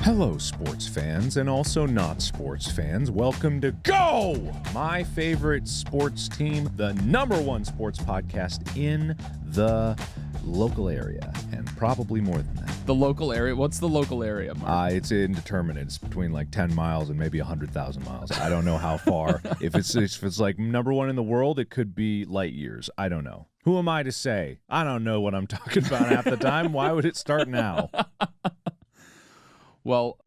Hello, sports fans, and also not sports fans. Welcome to Go! My favorite sports team, the #1 sports podcast in the local area, and probably more than that. The local area? What's the local area, Mark? It's indeterminate. It's between like 10 miles and maybe 100,000 miles. I don't know how far. if it's like #1 in the world, it could be light years. I don't know. Who am I to say? I don't know what I'm talking about half the time. Why would it start now? Well,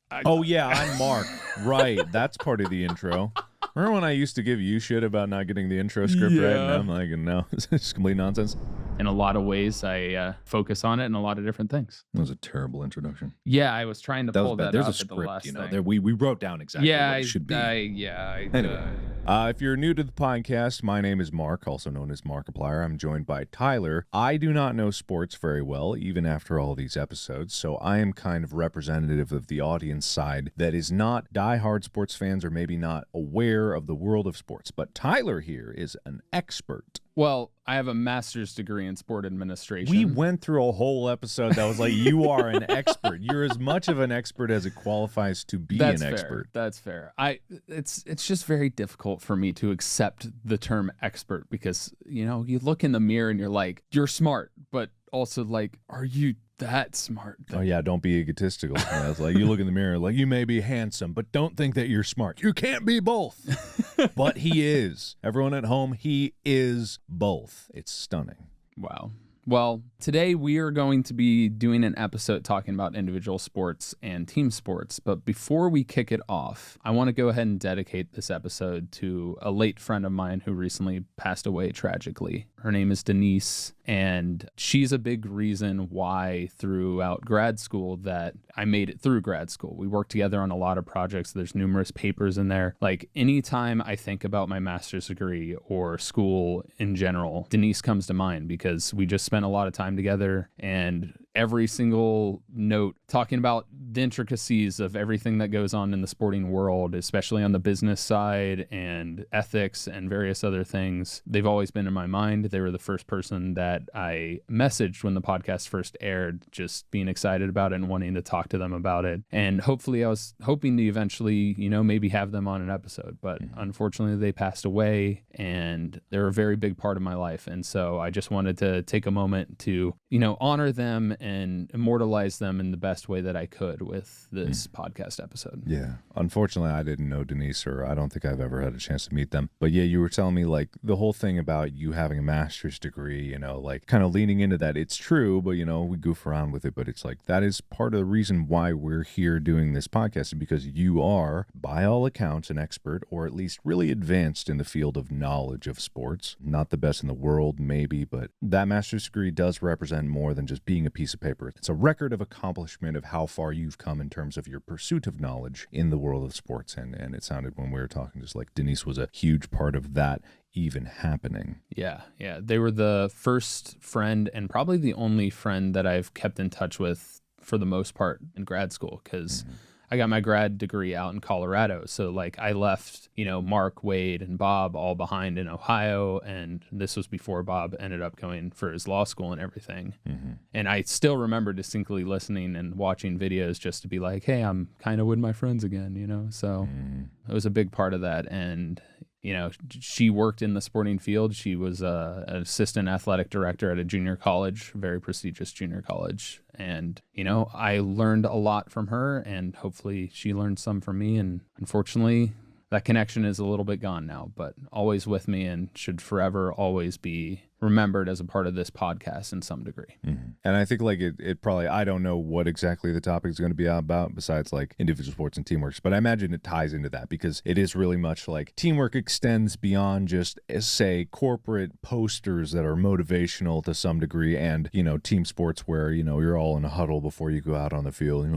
I'm Mark. Right, that's part of the intro. Remember when I used to give you shit about not getting the intro script right? And I'm like, no, it's complete nonsense. In a lot of ways, I focus on it in a lot of different things. That was a terrible introduction. Yeah, I was trying to pull that There's up a script, at the last thing. There, we wrote down exactly what it should be. Anyway. If you're new to the podcast, my name is Mark, also known as Markiplier. I'm joined by Tyler. I do not know sports very well, even after all these episodes, so I am kind of representative of the audience side that is not diehard sports fans or maybe not aware of the world of sports. But Tyler here is an expert. Well, I have a master's degree in sport administration. We went through a whole episode that was like, you are an expert. You're as much of an expert as it qualifies to be an expert. That's fair. It's just very difficult for me to accept the term expert because, you look in the mirror and you're like, you're smart, but also like, are you that smart? Oh yeah, don't be egotistical. Yeah, it's like you look in the mirror, like you may be handsome, but don't think that you're smart. You can't be both. But he is. Everyone at home, he is both. It's stunning. Wow. Well, today we are going to be doing an episode talking about individual sports and team sports. But before we kick it off, I want to go ahead and dedicate this episode to a late friend of mine who recently passed away tragically. Her name is Denise, and she's a big reason why throughout grad school that I made it through grad school. We worked together on a lot of projects. There's numerous papers in there. Like anytime I think about my master's degree or school in general, Denise comes to mind because we just spent a lot of time together, and every single note talking about the intricacies of everything that goes on in the sporting world, especially on the business side and ethics and various other things. They've always been in my mind. They were the first person that I messaged when the podcast first aired, just being excited about it and wanting to talk to them about it. And hopefully I was hoping to eventually, maybe have them on an episode, but unfortunately they passed away, and they're a very big part of my life. And so I just wanted to take a moment to, honor them and immortalize them in the best way that I could with this podcast episode. Yeah. Unfortunately, I didn't know Denise, or I don't think I've ever had a chance to meet them. But yeah, you were telling me like the whole thing about you having a master's degree, like kind of leaning into that. It's true, but we goof around with it. But it's like that is part of the reason why we're here doing this podcast, because you are, by all accounts, an expert, or at least really advanced in the field of knowledge of sports. Not the best in the world, maybe, but that master's degree does represent more than just being a piece of paper. It's a record of accomplishment of how far you've come in terms of your pursuit of knowledge in the world of sports. And it sounded when we were talking just like Denise was a huge part of that even happening. Yeah. They were the first friend and probably the only friend that I've kept in touch with for the most part in grad school, because I got my grad degree out in Colorado. So like I left, Mark, Wade, and Bob all behind in Ohio. And this was before Bob ended up going for his law school and everything. And I still remember distinctly listening and watching videos just to be like, hey, I'm kind of with my friends again, So it was a big part of that. And she worked in the sporting field. She was an assistant athletic director at a junior college, very prestigious junior college. And, I learned a lot from her, and hopefully she learned some from me. And unfortunately, that connection is a little bit gone now, but always with me and should forever always be remembered as a part of this podcast in some degree. And I think like it probably, I don't know what exactly the topic is going to be about besides like individual sports and teamwork, but I imagine it ties into that because it is really much like teamwork extends beyond just say corporate posters that are motivational to some degree, and team sports where you're all in a huddle before you go out on the field,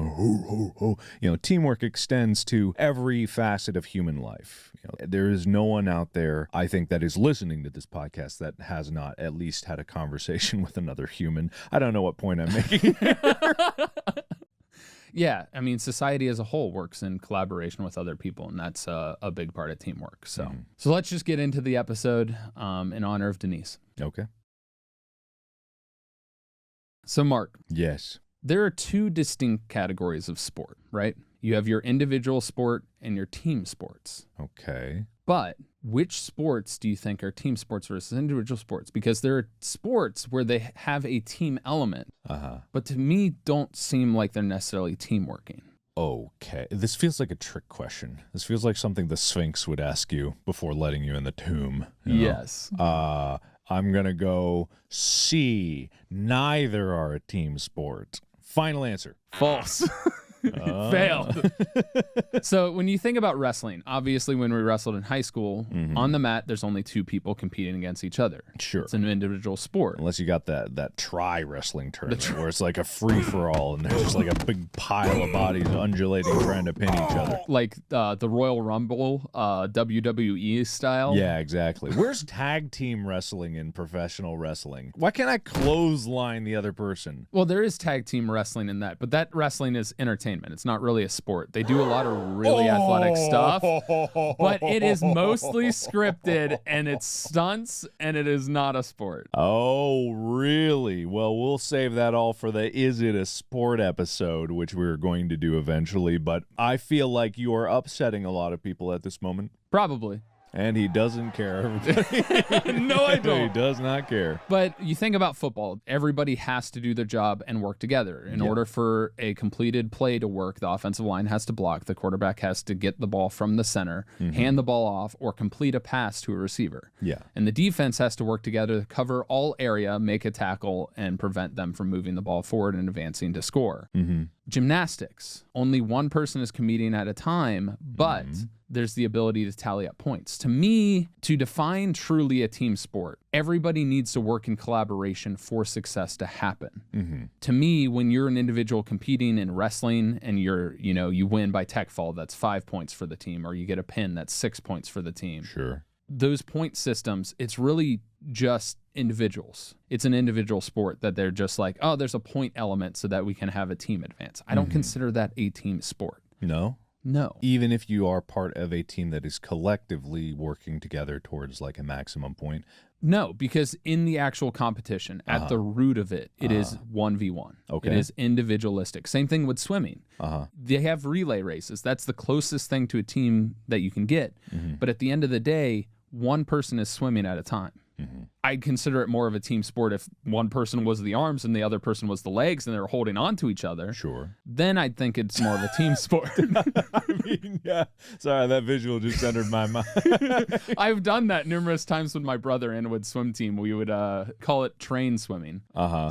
teamwork extends to every facet of human life. There is no one out there, I think, that is listening to this podcast that has not at least had a conversation with another human. I don't know what point I'm making. Yeah, I mean, society as a whole works in collaboration with other people, and that's a big part of teamwork. So let's just get into the episode in honor of Denise. Okay. So, Mark. Yes. there are two distinct categories of sport, right? You have your individual sport and your team sports. Okay. But which sports do you think are team sports versus individual sports? Because there are sports where they have a team element, but to me don't seem like they're necessarily team working. Okay. This feels like a trick question. This feels like something the Sphinx would ask you before letting you in the tomb. You know? Yes. I'm going to go C. Neither are a team sport. Final answer. False. Failed. So when you think about wrestling, obviously when we wrestled in high school, on the mat, there's only two people competing against each other. Sure. It's an individual sport. Unless you got that tri-wrestling tournament where it's like a free-for-all and there's just like a big pile of bodies undulating trying to pin each other. Like the Royal Rumble, WWE style. Yeah, exactly. Where's tag team wrestling in professional wrestling? Why can't I clothesline the other person? Well, there is tag team wrestling in that, but that wrestling is entertainment. It's not really a sport. They do a lot of really athletic stuff, but it is mostly scripted and it's stunts and it is not a sport. Oh, really? Well, we'll save that all for the Is It a Sport episode, which we're going to do eventually, but I feel like you are upsetting a lot of people at this moment. Probably. And he doesn't care. No, I don't. He does not care. But you think about football, everybody has to do their job and work together. In order for a completed play to work, the offensive line has to block, the quarterback has to get the ball from the center, hand the ball off, or complete a pass to a receiver. Yeah. And the defense has to work together to cover all area, make a tackle, and prevent them from moving the ball forward and advancing to score. Gymnastics, only one person is competing at a time, but there's the ability to tally up points. To me, to define truly a team sport, everybody needs to work in collaboration for success to happen. To me, when you're an individual competing in wrestling and you win by tech fall, that's 5 points for the team, or you get a pin, that's 6 points for the team. Sure. Those point systems, it's really just individuals. It's an individual sport that they're just like, oh, there's a point element so that we can have a team advance. I don't consider that a team sport. No? No. Even if you are part of a team that is collectively working together towards like a maximum point? No, because in the actual competition, at the root of it, it is 1v1. Okay. It is individualistic. Same thing with swimming. They have relay races. That's the closest thing to a team that you can get. But at the end of the day, one person is swimming at a time. I'd consider it more of a team sport if one person was the arms and the other person was the legs and they were holding on to each other. Sure. Then I'd think it's more of a team sport. I mean, yeah. Sorry, that visual just entered my mind. I've done that numerous times with my brother and with swim team. We would call it train swimming.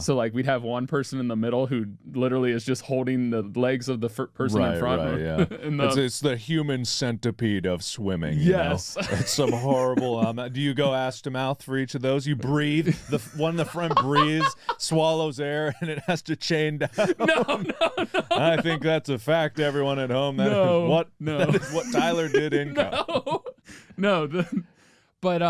So like we'd have one person in the middle who literally is just holding the legs of the person in front. Right, yeah. It's the human centipede of swimming. Yes. You know? It's some horrible. Do you go ass to mouth for each of those? You breathe. The one in the front breathes, swallows air, and it has to chain down. No. I think that's a fact, everyone at home. That is what Tyler did in college. But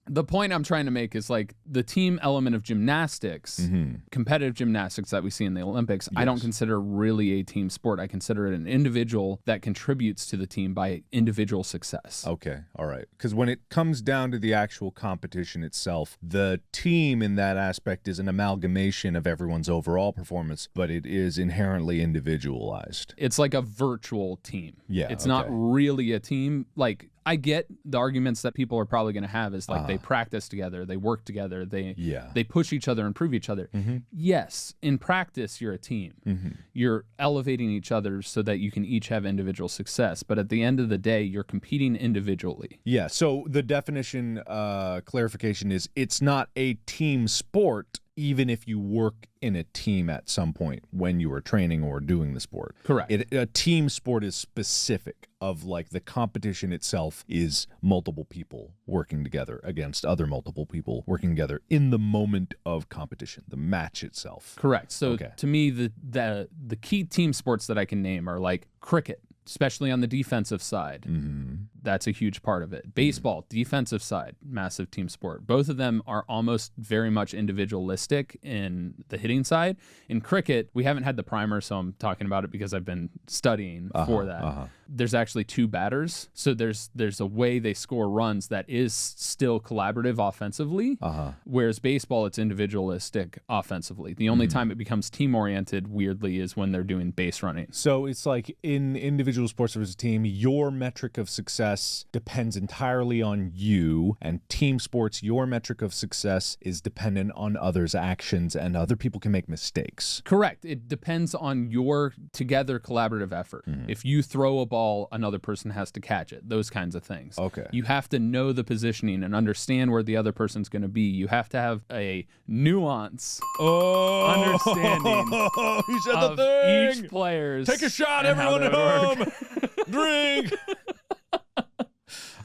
the point I'm trying to make is like the team element of gymnastics, competitive gymnastics that we see in the Olympics, I don't consider really a team sport. I consider it an individual that contributes to the team by individual success. Okay, all right. Because when it comes down to the actual competition itself, the team in that aspect is an amalgamation of everyone's overall performance, but it is inherently individualized. It's like a virtual team. Yeah, it's not really a team. Like, I get the arguments that people are probably going to have is like they practice together, they work together, they push each other, improve each other. Yes, in practice, you're a team. You're elevating each other so that you can each have individual success. But at the end of the day, you're competing individually. Yeah, so the definition clarification is it's not a team sport even if you work in a team at some point when you are training or doing the sport. Correct. A team sport is specific of like the competition itself is multiple people working together against other multiple people working together in the moment of competition, the match itself. Correct. So to me, the key team sports that I can name are like cricket, especially on the defensive side. That's a huge part of it. Baseball, defensive side, massive team sport. Both of them are almost very much individualistic in the hitting side. In cricket, we haven't had the primer, so I'm talking about it because I've been studying for that. There's actually 2 batters, so there's a way they score runs that is still collaborative offensively, whereas baseball, it's individualistic offensively. The only time it becomes team-oriented, weirdly, is when they're doing base running. So it's like in individual sports versus team, your metric of success depends entirely on you, and team sports, your metric of success is dependent on others' actions, and other people can make mistakes. Correct. It depends on your together collaborative effort. If you throw a ball, another person has to catch it. Those kinds of things. Okay. You have to know the positioning and understand where the other person's going to be. You have to have a nuance understanding You said of the thing. each player's. Take a shot, and how everyone at they work. home. Drink.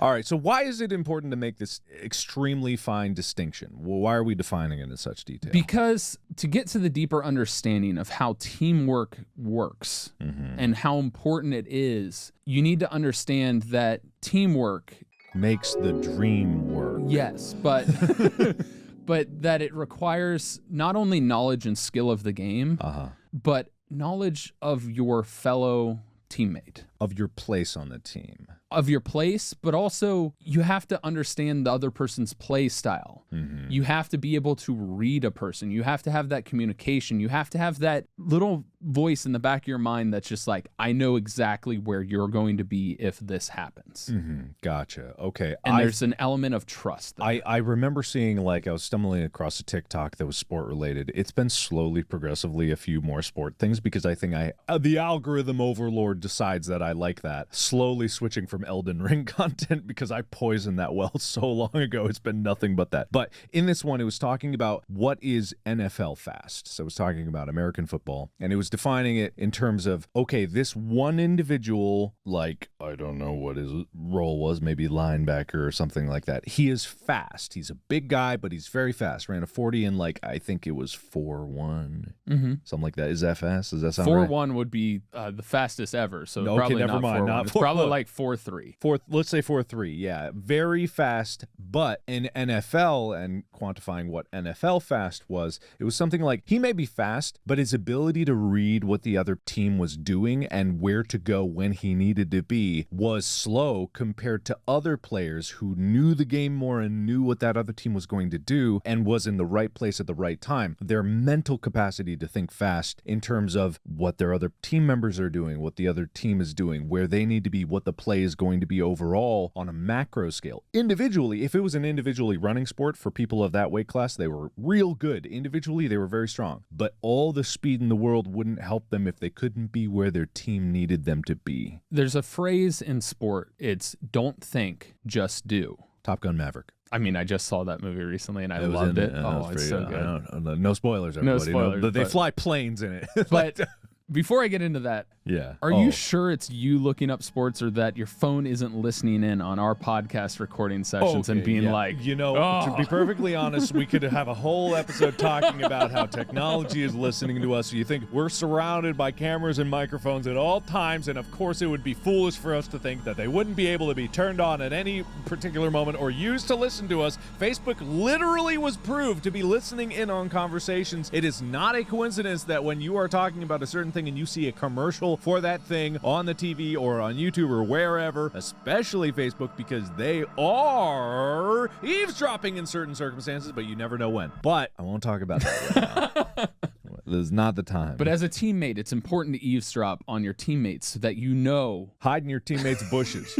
All right, so why is it important to make this extremely fine distinction? Well, why are we defining it in such detail? Because to get to the deeper understanding of how teamwork works and how important it is, you need to understand that teamwork makes the dream work. Yes, but but that it requires not only knowledge and skill of the game, but knowledge of your fellow teammate. Of your place on the team. Of your place, but also you have to understand the other person's play style. You have to be able to read a person. You have to have that communication. You have to have that little voice in the back of your mind that's just like, I know exactly where you're going to be if this happens. Gotcha. Okay. And there's an element of trust there. I remember seeing, like, I was stumbling across a TikTok that was sport related. It's been slowly, progressively a few more sport things because I think the algorithm overlord decides that I like that. Slowly switching from Elden Ring content because I poisoned that well so long ago. It's been nothing but that. But in this one, it was talking about what is NFL fast. So it was talking about American football, and it was defining it in terms of, okay, this one individual, like, I don't know what his role was, maybe linebacker or something like that. He is fast. He's a big guy, but he's very fast. Ran a 40 in, like, I think it was 4.1, something like that. Is that fast? Does that sound right? 4.1 would be the fastest ever. So Okay, probably never not mind. 4.1. Not It's 4. probably like 4.3. Let's say 4.3. Yeah, very fast. But in NFL, and quantifying what NFL fast was, it was something like he may be fast, but his ability to read what the other team was doing and where to go when he needed to be was slow compared to other players who knew the game more and knew what that other team was going to do and was in the right place at the right time. Their mental capacity to think fast in terms of what their other team members are doing, what the other team is doing, where they need to be, what the play is going to be overall on a macro scale. Individually, if it was an individually running sport for people of that weight class, they were real good. Individually, they were very strong. But all the speed in the world wouldn't help them if they couldn't be where their team needed them to be. There's a phrase in sport. It's don't think, just do. Top Gun Maverick. I mean, I just saw that movie recently and I loved it. Oh, it's so good. No spoilers, everybody. No spoilers, They but- fly planes in it. But before I get into that, yeah. are you sure it's you looking up sports or that your phone isn't listening in on our podcast recording sessions and being like, you know, to be perfectly honest, we could have a whole episode talking about how technology is listening to us. So you think we're surrounded by cameras and microphones at all times, and of course it would be foolish for us to think that they wouldn't be able to be turned on at any particular moment or used to listen to us. Facebook literally was proved to be listening in on conversations. It is not a coincidence that when you are talking about a certain thing and you see a commercial for that thing on the TV or on YouTube or wherever, especially Facebook, because they are eavesdropping in certain circumstances, but you never know when. But I won't talk about that right now. This is not the time. But as a teammate, it's important to eavesdrop on your teammates so that you know. Hide in your teammates' bushes.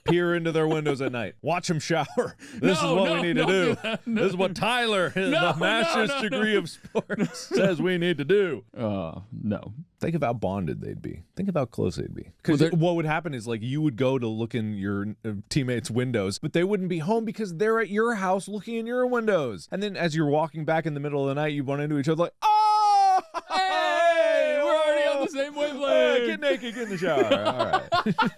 Peer into their windows at night. Watch them shower. This is what we need to do. This is what Tyler, the master's degree of sports, says we need to do. No. Think of how bonded they'd be. Think of how close they'd be. Because what would happen is, like, you would go to look in your teammates' windows, but they wouldn't be home because they're at your house looking in your windows. And then as you're walking back in the middle of the night, you run into each other like, oh! Hey, we're already on the same wavelength. Get naked, get in the shower. All right.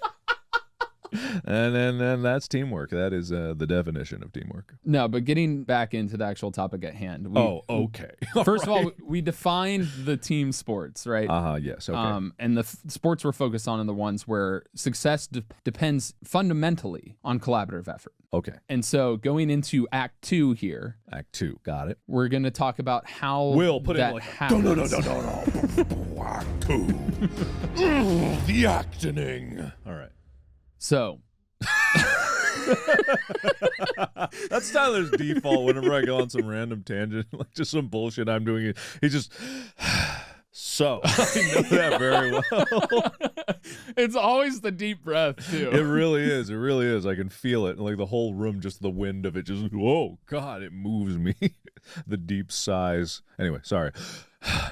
And that's teamwork. That is the definition of teamwork. No, but getting back into the actual topic at hand. Okay. First of all, we defined the team sports, right? Yes. Okay. And the sports we're focused on are the ones where success depends fundamentally on collaborative effort. Okay. And so going into Act 2 here. Act 2. Got it. We're going to talk about how Will, put that it like happens. No. Act 2. The acting. All right. So. That's Tyler's default whenever I go on some random tangent, like just some bullshit I'm doing. He just... So, I know that very well. It's always the deep breath, too. It really is. It really is. I can feel it. Like the whole room, just the wind of it, just, whoa, God, it moves me. The deep sighs. Anyway, sorry.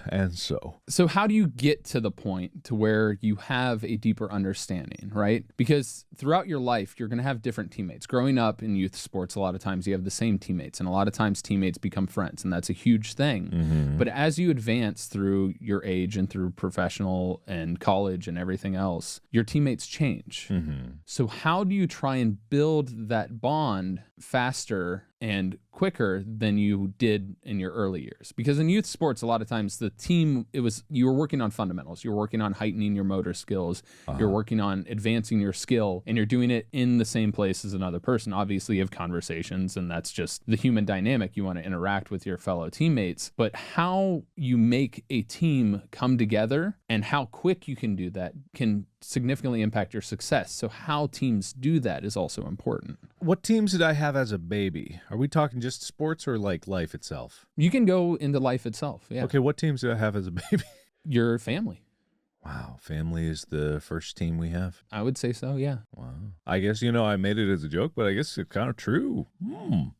And so how do you get to the point to where you have a deeper understanding, right? Because throughout your life, you're going to have different teammates. Growing up in youth sports, a lot of times you have the same teammates, and a lot of times teammates become friends, and that's a huge thing. Mm-hmm. But as you advance through your age and through professional and college and everything else, your teammates change. Mm-hmm. So how do you try and build that bond faster and quicker than you did in your early years? Because in youth sports, a lot of times the team, you were working on fundamentals. You're working on heightening your motor skills. You're working on advancing your skill, and you're doing it in the same place as another person. Obviously, you have conversations, and that's just the human dynamic. You want to interact with your fellow teammates. But how you make a team come together and how quick you can do that can significantly impact your success. So how teams do that is also important. What teams did I have as a baby? Are we talking just sports or like life itself? You can go into life itself. Yeah. Okay, what teams did I have as a baby? Your family. Wow, family is the first team we have? I would say so, yeah. Wow. I guess, I made it as a joke, but I guess it's kind of true.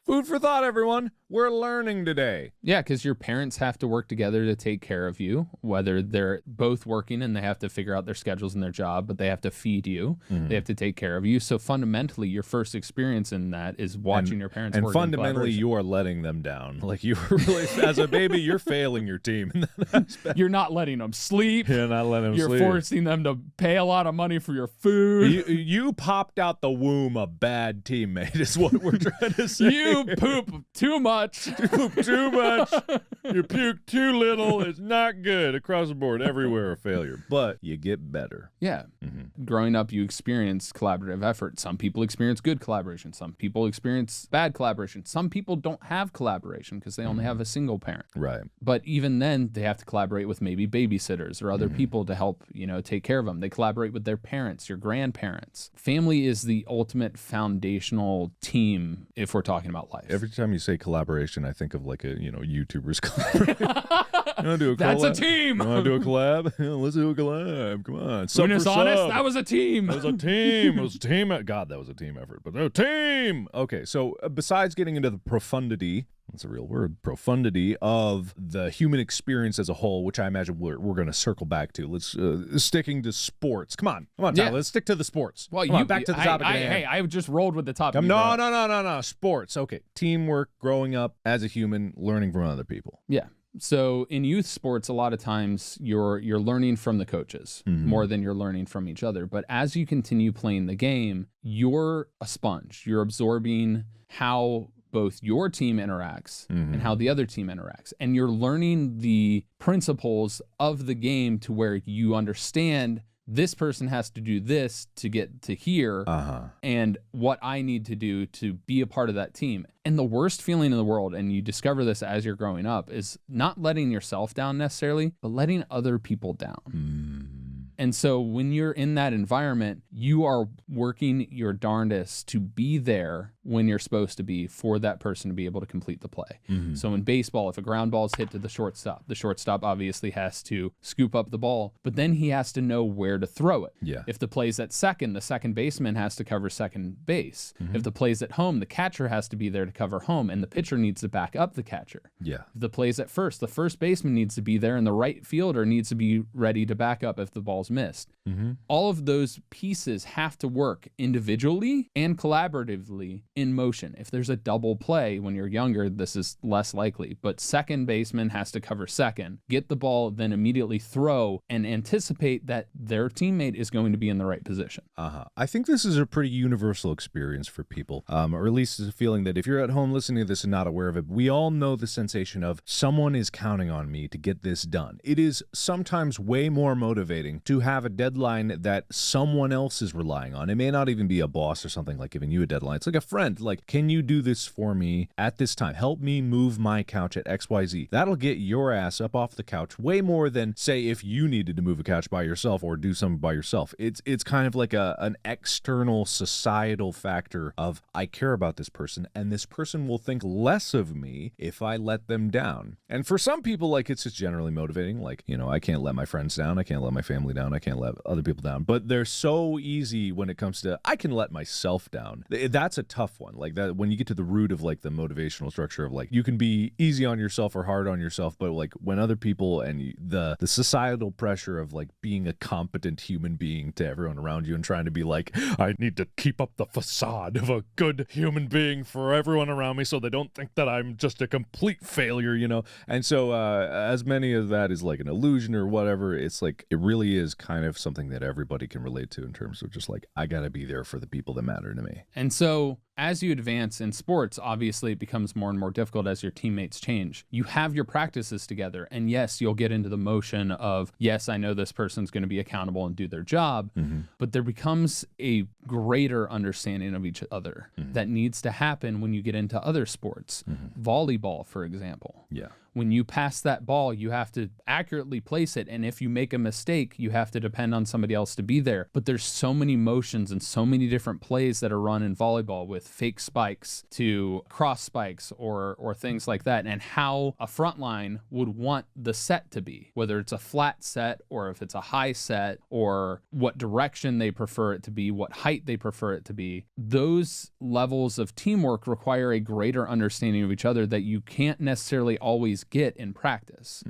Food for thought, everyone. We're learning today. Yeah, because your parents have to work together to take care of you, whether they're both working and they have to figure out their schedules and their job, but they have to feed you. Mm-hmm. They have to take care of you. So fundamentally, your first experience in that is watching your parents work. And fundamentally, you are letting them down. Like you really, as a baby, you're failing your team in that aspect. You're not letting them sleep. You're not letting them You're sleep. forcing them to pay a lot of money for your food. You popped out the womb a bad teammate is what we're trying to say. You poop too much. You poop too much. You puke too little. It's not good. Across the board, everywhere a failure. But you get better. Yeah. Mm-hmm. Growing up, you experience collaborative effort. Some people experience good collaboration. Some people experience bad collaboration. Some people don't have collaboration because they only have a single parent. Right. But even then, they have to collaborate with maybe babysitters or other people to help, take care of them. They collaborate with their parents, your grandparents. Family is the ultimate foundational team if we're talking about life. Every time you say collaboration, I think of like a, YouTubers collaboration. You want to do a collab? That's a team. You want to do a collab? Yeah, let's do a collab. Come on. When it's honest, that was a team. That was a team. It was a team. God, that was a team effort. But no, team. Okay, so besides getting into the profundity, that's a real word, profundity of the human experience as a whole, which I imagine we're going to circle back to. Let's sticking to sports. Come on, Tyler. Yeah. Let's stick to the sports. Well, Come on, back to the topic. Hey, I just rolled with the topic. No. Sports. Okay, teamwork, growing up as a human, learning from other people. Yeah. So in youth sports, a lot of times you're learning from the coaches more than you're learning from each other. But as you continue playing the game, you're a sponge. You're absorbing how both your team interacts and how the other team interacts. And you're learning the principles of the game to where you understand this person has to do this to get to here and what I need to do to be a part of that team. And the worst feeling in the world, and you discover this as you're growing up, is not letting yourself down necessarily, but letting other people down. And so when you're in that environment, you are working your darndest to be there when you're supposed to be for that person to be able to complete the play. So in baseball, if a ground ball is hit to the shortstop obviously has to scoop up the ball, but then he has to know where to throw it. Yeah. If the play's at second, the second baseman has to cover second base. If the play's at home, the catcher has to be there to cover home, and the pitcher needs to back up the catcher. Yeah. If the play's at first, the first baseman needs to be there, and the right fielder needs to be ready to back up if the ball's missed. All of those pieces have to work individually and collaboratively in motion. If there's a double play when you're younger, this is less likely, but second baseman has to cover second, get the ball, then immediately throw and anticipate that their teammate is going to be in the right position. I think this is a pretty universal experience for people, or at least it's a feeling that if you're at home listening to this and not aware of it, we all know the sensation of someone is counting on me to get this done. It is sometimes way more motivating to have a deadline that someone else is relying on. It may not even be a boss or something like giving you a deadline. It's like a friend, like, can you do this for me at this time? Help me move my couch at XYZ. That'll get your ass up off the couch way more than, say, if you needed to move a couch by yourself or do something by yourself. It's kind of like an external societal factor of, I care about this person and this person will think less of me if I let them down. And for some people, like, it's just generally motivating. Like, you know, I can't let my friends down. I can't let my family down. I can't let other people down. But they're so easy when it comes to, I can let myself down. That's a tough one. Like that, when you get to the root of like the motivational structure of like, you can be easy on yourself or hard on yourself, but like when other people and the societal pressure of like being a competent human being to everyone around you and trying to be like, I need to keep up the facade of a good human being for everyone around me so they don't think that I'm just a complete failure, you know? And so as many of that is like an illusion or whatever, it's like, it really is kind of something that everybody can relate to in terms of just like, I gotta be there for the people that matter to me. And so as you advance in sports, obviously it becomes more and more difficult as your teammates change. You have your practices together, and yes, you'll get into the motion of, yes, I know this person's going to be accountable and do their job, but there becomes a greater understanding of each other that needs to happen when you get into other sports. Volleyball, for example. Yeah. When you pass that ball, you have to accurately place it. And if you make a mistake, you have to depend on somebody else to be there. But there's so many motions and so many different plays that are run in volleyball, with fake spikes to cross spikes or things like that, and how a front line would want the set to be, whether it's a flat set or if it's a high set, or what direction they prefer it to be, what height they prefer it to be. Those levels of teamwork require a greater understanding of each other that you can't necessarily always get in practice.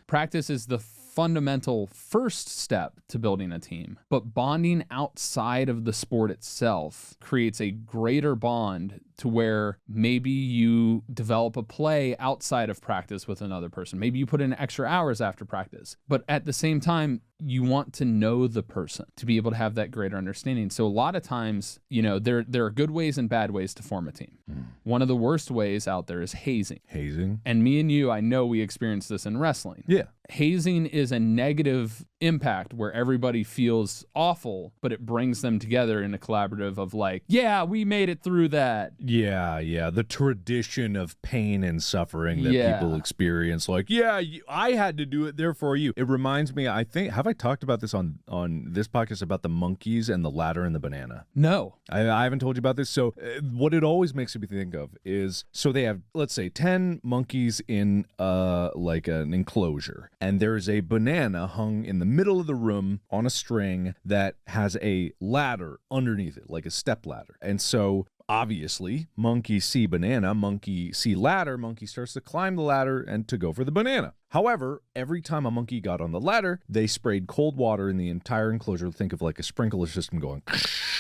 Practice is the fundamental first step to building a team, but bonding outside of the sport itself creates a greater bond to where maybe you develop a play outside of practice with another person. Maybe you put in extra hours after practice, but at the same time, you want to know the person to be able to have that greater understanding. So a lot of times, you know, there are good ways and bad ways to form a team. One of the worst ways out there is hazing. Hazing? And me and you, I know we experienced this in wrestling. Yeah. Hazing is a negative impact where everybody feels awful, but it brings them together in a collaborative of like, yeah, we made it through that. Yeah. The tradition of pain and suffering that people experience. Like, yeah, I had to do it, therefore you. It reminds me, I think, have I talked about this on this podcast about the monkeys and the ladder and the banana? No. I haven't told you about this. So what it always makes me think of is, so they have, let's say, 10 monkeys in like an enclosure, and there's a banana hung in the middle of the room on a string that has a ladder underneath it, like a step ladder. And so obviously, monkey see banana, monkey see ladder, monkey starts to climb the ladder and to go for the banana. However, every time a monkey got on the ladder, they sprayed cold water in the entire enclosure. Think of like a sprinkler system going,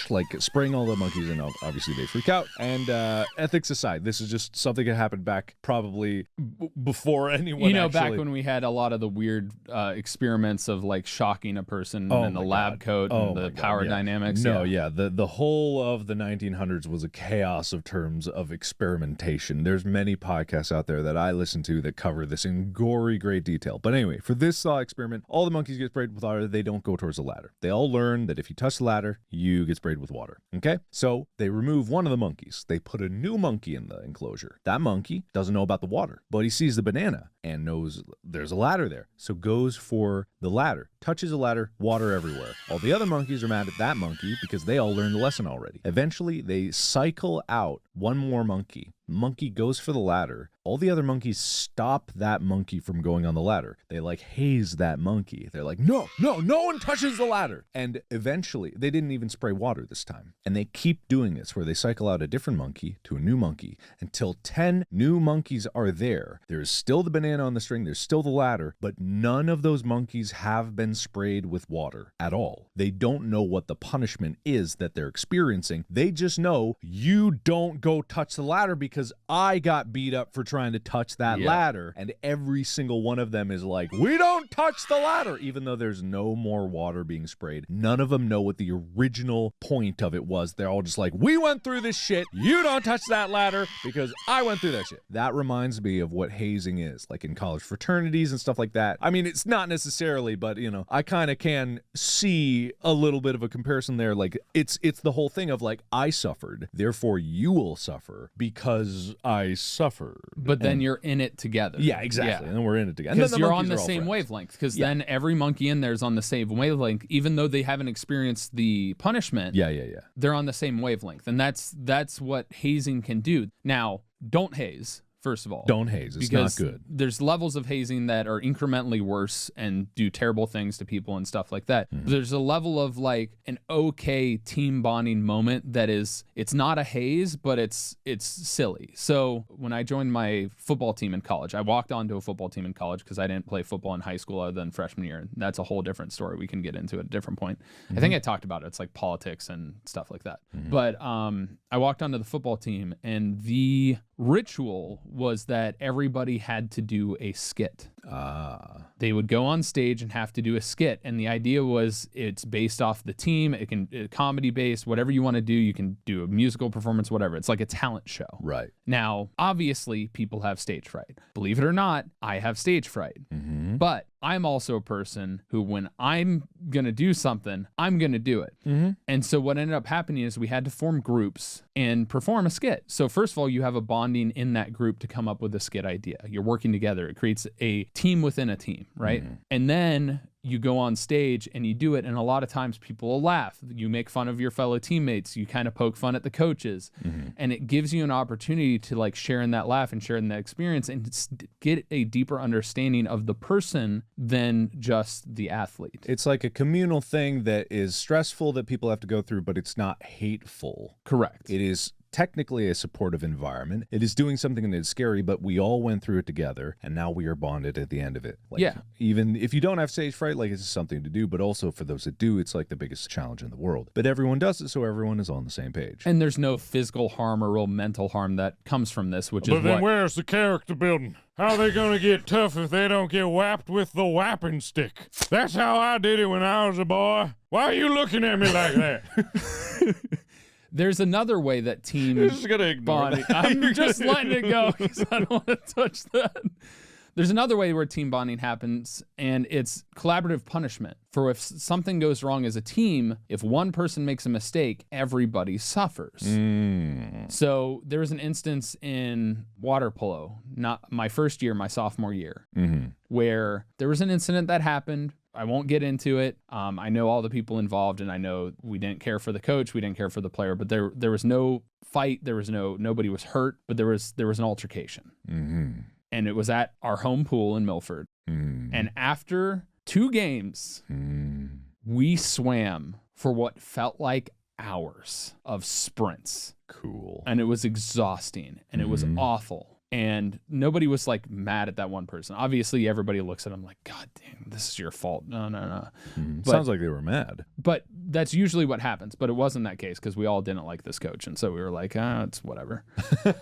like spraying all the monkeys, and obviously they freak out. And ethics aside, this is just something that happened back probably before anyone back when we had a lot of the weird experiments of like shocking a person in the lab coat and the power dynamics. The whole of the 1900s was a chaos of terms of experimentation. There's many podcasts out there that I listen to that cover this in gory great detail. But anyway, for this experiment, all the monkeys get sprayed with water. They don't go towards the ladder. They all learn that if you touch the ladder, you get sprayed with water. Okay? So they remove one of the monkeys. They put a new monkey in the enclosure. That monkey doesn't know about the water, but he sees the banana and knows there's a ladder there. So goes for the ladder, touches the ladder, water everywhere. All the other monkeys are mad at that monkey because they all learned the lesson already. Eventually, they cycle out one more monkey Monkey goes for the ladder. All the other monkeys stop that monkey from going on the ladder. They like haze that monkey. They're like, no one touches the ladder. And eventually, they didn't even spray water this time. And they keep doing this where they cycle out a different monkey to a new monkey until 10 new monkeys are there. There's still the banana on the string. There's still the ladder, but none of those monkeys have been sprayed with water at all. They don't know what the punishment is that they're experiencing. They just know you don't go touch the ladder because I got beat up for trying to touch that ladder. And every single one of them is like, we don't touch the ladder, even though there's no more water being sprayed. None of them know what the original point of it was. They're all just like, we went through this shit. You don't touch that ladder because I went through that shit. That reminds me of what hazing is, like in college fraternities and stuff like that. I mean, it's not necessarily, but I kind of can see a little bit of a comparison there. Like it's the whole thing of like, I suffered, therefore you will suffer because I suffered. But then you're in it together. Yeah, exactly. And then we're in it together. Because you're on the same wavelength. Because then every monkey in there is on the same wavelength, even though they haven't experienced the punishment. Yeah. They're on the same wavelength. And that's what hazing can do. Now, don't haze. First of all, don't haze. It's not good. There's levels of hazing that are incrementally worse and do terrible things to people and stuff like that. Mm-hmm. There's a level of like an okay team bonding moment that is, it's not a haze, but it's silly. So when I joined my football team in college, I walked onto a football team in college because I didn't play football in high school other than freshman year. That's a whole different story we can get into at a different point. Mm-hmm. I think I talked about it. It's like politics and stuff like that. Mm-hmm. But I walked onto the football team and the ritual was that everybody had to do a skit. They would go on stage and have to do a skit. And the idea was it's based off the team. It can comedy based, whatever you want to do. You can do a musical performance, whatever. It's like a talent show. Right. Now, obviously, people have stage fright. Believe it or not, I have stage fright. Mm-hmm. But I'm also a person who, when I'm going to do something, I'm going to do it. Mm-hmm. And so what ended up happening is we had to form groups and perform a skit. So first of all, you have a bonding in that group to come up with a skit idea. You're working together. It creates a team within a team, right? Mm-hmm. And then you go on stage and you do it, and a lot of times people will laugh. You make fun of your fellow teammates. You kind of poke fun at the coaches. Mm-hmm. And it gives you an opportunity to like share in that laugh and share in that experience and get a deeper understanding of the person than just the athlete. It's like a communal thing that is stressful that people have to go through, but it's not hateful. Correct. It is technically a supportive environment. It is doing something that is scary, but we all went through it together, and now we are bonded at the end of it. Like, yeah. Even if you don't have stage fright, like, it's just something to do, but also for those that do, it's like the biggest challenge in the world. But everyone does it, so everyone is on the same page. And there's no physical harm or real mental harm that comes from this, which is But then where's the character building? How are they going to get tough if they don't get whapped with the whapping stick? That's how I did it when I was a boy. Why are you looking at me like that? There's another way that team You're just gonna ignore bonding. that. I'm just letting it go because I don't want to touch that. There's another way where team bonding happens, and it's collaborative punishment. For if something goes wrong as a team, if one person makes a mistake, everybody suffers. So there was an instance in water polo, not my first year, my sophomore year, where there was an incident that happened. I won't get into it. I know all the people involved, and I know we didn't care for the coach, we didn't care for the player, but there was no fight, nobody was hurt, but there was an altercation. Mm-hmm. And it was at our home pool in Milford. Mm. And after 2 games, we swam for what felt like hours of sprints. Cool. And it was exhausting, and it was awful. And nobody was like mad at that one person. Obviously, everybody looks at him like, God damn, this is your fault. No. But, sounds like they were mad. But that's usually what happens. But it wasn't that case because we all didn't like this coach. And so we were like, it's whatever.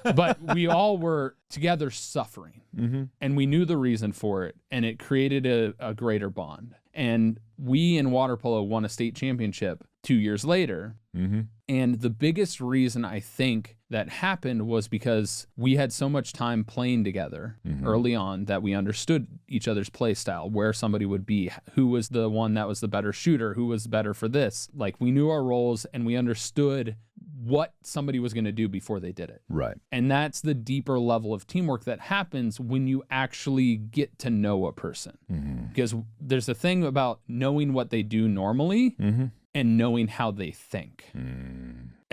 But we all were together suffering. Mm-hmm. And we knew the reason for it. And it created a greater bond. And we in water polo won a state championship 2 years later. Mm-hmm. And the biggest reason I think that happened was because we had so much time playing together early on that we understood each other's play style, where somebody would be, who was the one that was the better shooter, who was better for this. Like, we knew our roles and we understood what somebody was going to do before they did it. Right. And that's the deeper level of teamwork that happens when you actually get to know a person. Mm-hmm. Because there's a thing about knowing what they do normally and knowing how they think.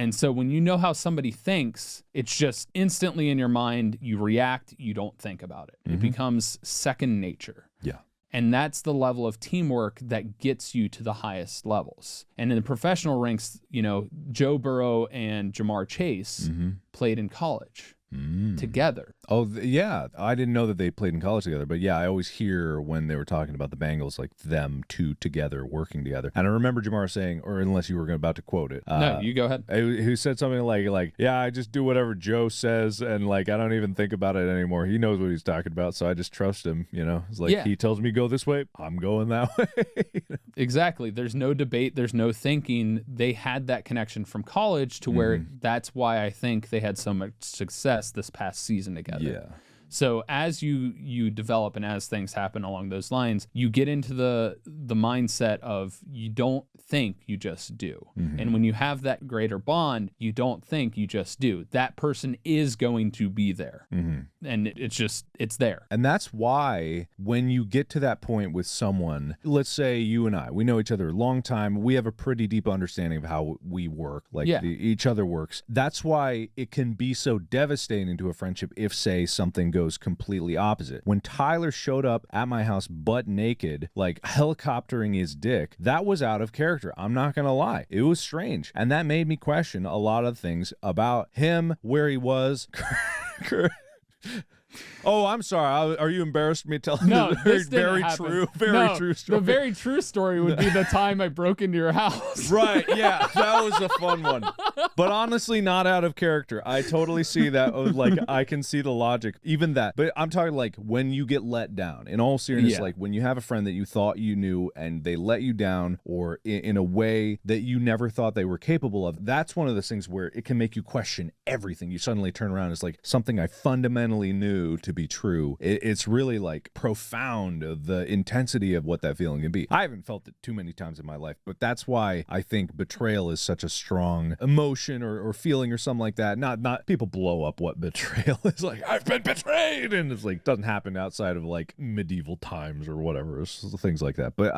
And so when you know how somebody thinks, it's just instantly in your mind, you react, you don't think about it. It becomes second nature. Yeah. And that's the level of teamwork that gets you to the highest levels. And in the professional ranks, you know, Joe Burrow and Jamar Chase played in college together. Oh, yeah. I didn't know that they played in college together, but yeah, I always hear when they were talking about the Bengals, like them two together, working together. And I remember Jamar saying, or unless you were about to quote it. No, you go ahead. Who said something like, yeah, I just do whatever Joe says, and like, I don't even think about it anymore. He knows what he's talking about, so I just trust him, you know? It's like, he tells me go this way, I'm going that way. Exactly. There's no debate. There's no thinking. They had that connection from college to where that's why I think they had so much success this past season together. Yeah. So as you develop and as things happen along those lines, you get into the mindset of you don't think, you just do. And when you have that greater bond, you don't think, you just do. That person is going to be there. And it's there. And that's why when you get to that point with someone, let's say you and I, we know each other a long time, we have a pretty deep understanding of how we work, like each other works. That's why it can be so devastating to a friendship if, say, something goes completely opposite. When Tyler showed up at my house butt naked, like helicoptering his dick, that was out of character. I'm not gonna lie. It was strange. And that made me question a lot of things about him, where he was. Oh, I'm sorry. Are you embarrassed me telling no, the very true story? The very true story would be the time I broke into your house. Right, yeah. That was a fun one. But honestly, not out of character. I totally see that. Like, I can see the logic. Even that. But I'm talking like when you get let down. In all seriousness, like when you have a friend that you thought you knew and they let you down or in a way that you never thought they were capable of, that's one of those things where it can make you question everything. You suddenly turn around, it's like something I fundamentally knew to be true. It's really like profound, the intensity of what that feeling can be. I haven't felt it too many times in my life, but that's why I think betrayal is such a strong emotion or feeling or something like that. Not people blow up what betrayal is like. I've been betrayed, and it's like doesn't happen outside of like medieval times or whatever, things like that. But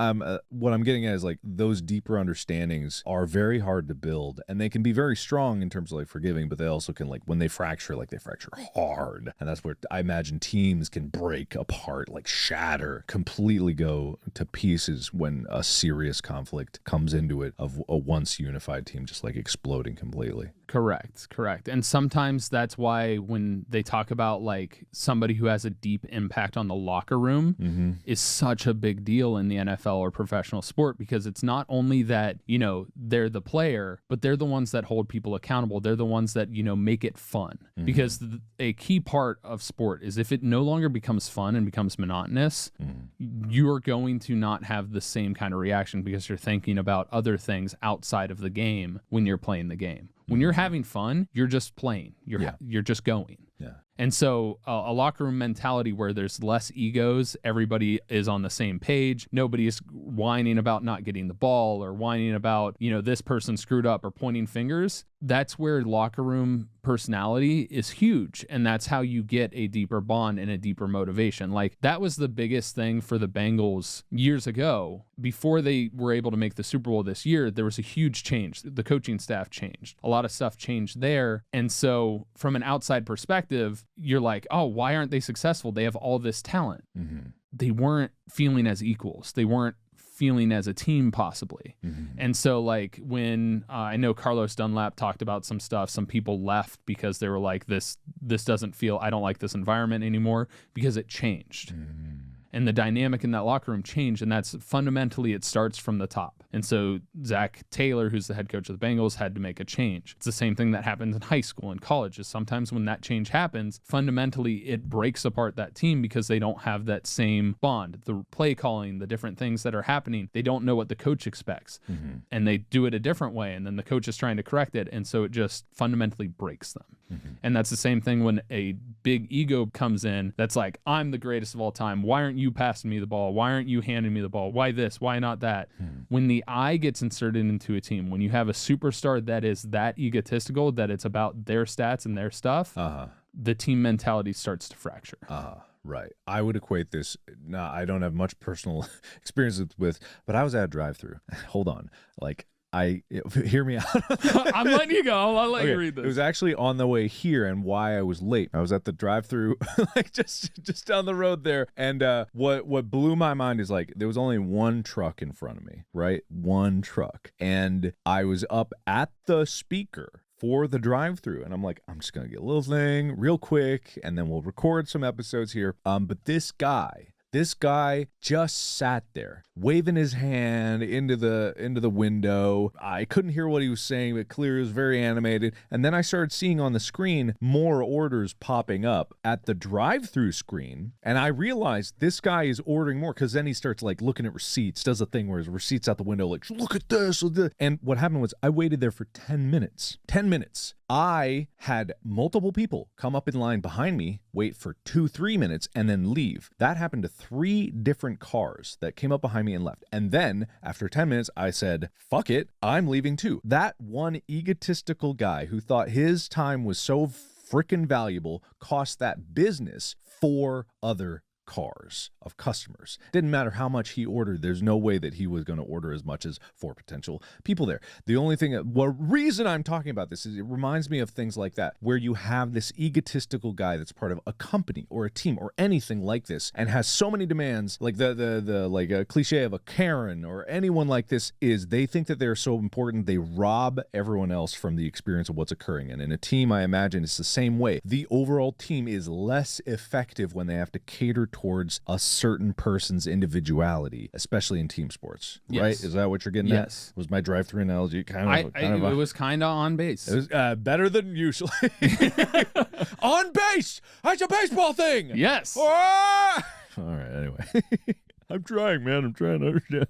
what I'm getting at is like those deeper understandings are very hard to build, and they can be very strong in terms of like forgiving, but they also can, like, when they fracture, like they fracture hard, and that's where I imagine teams can break apart, like shatter, completely go to pieces when a serious conflict comes into it of a once unified team just like exploding completely. Correct. And sometimes that's why when they talk about like somebody who has a deep impact on the locker room is such a big deal in the NFL or professional sport, because it's not only that, you know, they're the player, but they're the ones that hold people accountable. They're the ones that, you know, make it fun. Because a key part of sport is if it no longer becomes fun and becomes monotonous, you're going to not have the same kind of reaction because you're thinking about other things outside of the game when you're playing the game. When you're having fun, you're just playing. You're just going. Yeah. And so a locker room mentality where there's less egos, everybody is on the same page. Nobody is whining about not getting the ball or whining about, you know, this person screwed up or pointing fingers. That's where locker room personality is huge. And that's how you get a deeper bond and a deeper motivation. Like, that was the biggest thing for the Bengals years ago. Before they were able to make the Super Bowl this year, there was a huge change. The coaching staff changed. A lot of stuff changed there. And so from an outside perspective, you're like, oh, why aren't they successful? They have all this talent. They weren't feeling as equals. They weren't feeling as a team possibly. And so like when I know Carlos Dunlap talked about some stuff, some people left because they were like, this doesn't feel, I don't like this environment anymore, because it changed. And the dynamic in that locker room changed, and that's fundamentally, it starts from the top. And so Zach Taylor, who's the head coach of the Bengals, had to make a change. It's the same thing that happens in high school and college. Is sometimes when that change happens, fundamentally it breaks apart that team because they don't have that same bond. The play calling, the different things that are happening, they don't know what the coach expects. And they do it a different way, and then the coach is trying to correct it, and so it just fundamentally breaks them. And that's the same thing when a big ego comes in that's like, I'm the greatest of all time. Why aren't you passing me the ball? Why aren't you handing me the ball? Why this? Why not that? When the I gets inserted into a team, when you have a superstar that is that egotistical, that it's about their stats and their stuff, the team mentality starts to fracture. Right. I would equate this. Now, I don't have much personal experience with, but I was at a drive-thru. Hold on. Like, hear me out. I'm letting you go. I'll let you read this. It was actually on the way here, and why I was late. I was at the drive-through, like just down the road there, and what blew my mind is like there was only one truck in front of me, right? One truck, and I was up at the speaker for the drive-through, and I'm like, I'm just gonna get a little thing real quick, and then we'll record some episodes here. But this guy just sat there waving his hand into the window. I couldn't hear what he was saying, but clearly it was very animated. And then I started seeing on the screen more orders popping up at the drive-through screen, and I realized this guy is ordering more, because then he starts like looking at receipts, does a thing where his receipts out the window, like, look at this. And what happened was I waited there for 10 minutes. 10 minutes. I had multiple people come up in line behind me, wait for 2-3 minutes, and then leave. That happened to 3 different cars that came up behind me and left. And then after 10 minutes, I said, fuck it, I'm leaving too. That one egotistical guy who thought his time was so freaking valuable cost that business 4 other cars of customers. Didn't matter how much he ordered. There's no way that he was going to order as much as 4 potential people there. The only thing, reason I'm talking about this is it reminds me of things like that, where you have this egotistical guy that's part of a company or a team or anything like this and has so many demands, like the like a cliche of a Karen or anyone like this, is they think that they're so important they rob everyone else from the experience of what's occurring. And in a team, I imagine it's the same way. The overall team is less effective when they have to cater towards a certain person's individuality, especially in team sports, right? Is that what you're getting at? Was my drive-through analogy kind of it was kind of on base. It was better than usually. On base! That's a baseball thing! Yes! Ah! All right, anyway. I'm trying, man. I'm trying to understand.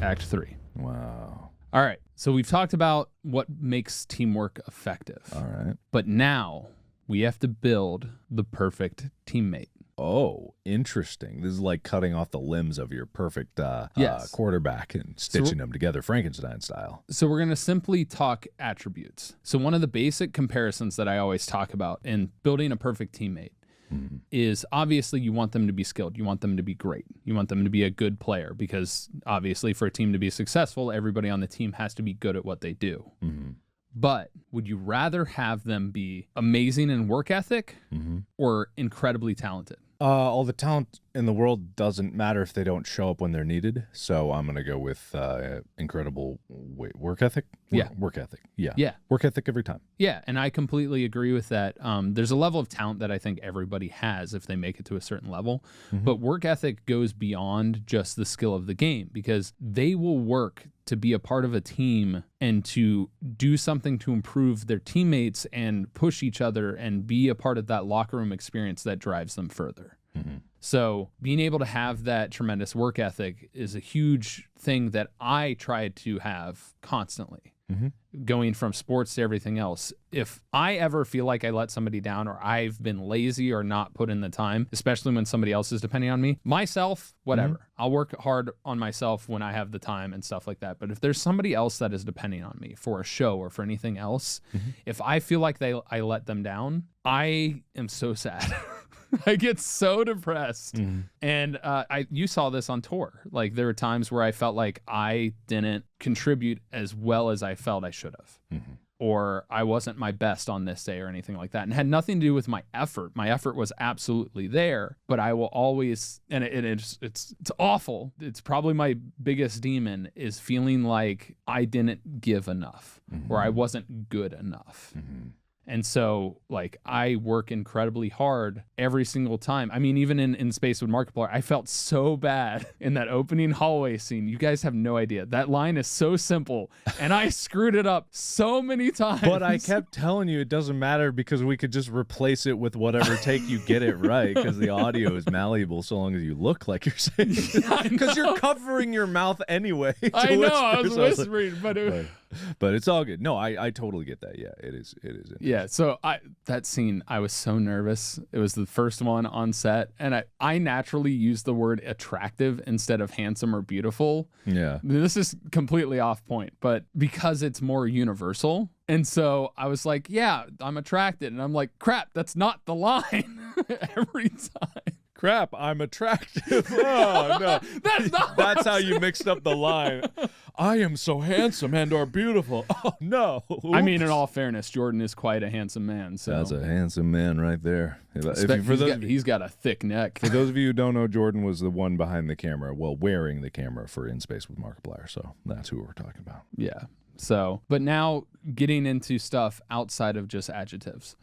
Act 3. Wow. All right. So we've talked about what makes teamwork effective. All right. But now we have to build the perfect teammate. Oh, interesting. This is like cutting off the limbs of your perfect quarterback and stitching them together Frankenstein style. So we're going to simply talk attributes. So one of the basic comparisons that I always talk about in building a perfect teammate is obviously you want them to be skilled. You want them to be great. You want them to be a good player, because obviously for a team to be successful, everybody on the team has to be good at what they do. But would you rather have them be amazing in work ethic or incredibly talented? All the talent in the world doesn't matter if they don't show up when they're needed. So I'm going to go with incredible work ethic. Work ethic. Yeah. Work ethic every time. Yeah. And I completely agree with that. There's a level of talent that I think everybody has if they make it to a certain level. But work ethic goes beyond just the skill of the game, because they will work to be a part of a team and to do something to improve their teammates and push each other and be a part of that locker room experience that drives them further. So being able to have that tremendous work ethic is a huge thing that I try to have constantly. Going from sports to everything else. If I ever feel like I let somebody down, or I've been lazy or not put in the time, especially when somebody else is depending on me, myself, whatever. I'll work hard on myself when I have the time and stuff like that. But if there's somebody else that is depending on me for a show or for anything else, if I feel like I let them down, I am so sad. I get so depressed. And you saw this on tour. Like, there were times where I felt like I didn't contribute as well as I felt I should have. Or I wasn't my best on this day or anything like that. And it had nothing to do with my effort. My effort was absolutely there, but I will always, and it's awful. It's probably my biggest demon, is feeling like I didn't give enough or I wasn't good enough. And so, like, I work incredibly hard every single time. I mean, even in Space with Markiplier, I felt so bad in that opening hallway scene. You guys have no idea. That line is so simple, and I screwed it up so many times. But I kept telling you it doesn't matter, because we could just replace it with whatever take you get it right, because the audio is malleable so long as you look like you're saying it. Because you're covering your mouth anyway. I know, I was whispering, but it's all good. No, I totally get that. Yeah, it is Yeah, so that scene, I was so nervous. It was the first one on set, and I naturally use the word attractive instead of handsome or beautiful. Yeah. This is completely off point, but because it's more universal. And so I was like, yeah, I'm attracted. And I'm like, crap, that's not the line every time. crap, I'm attractive. Oh, no. That's how you mixed up the line. I am so handsome and or beautiful. Oh, no. I mean, in all fairness, Jordan is quite a handsome man. So That's a handsome man right there. He's got a thick neck. For those of you who don't know, Jordan was the one behind the camera, well, wearing the camera for In Space with Markiplier. So that's who we're talking about. Yeah. So, but now getting into stuff outside of just adjectives.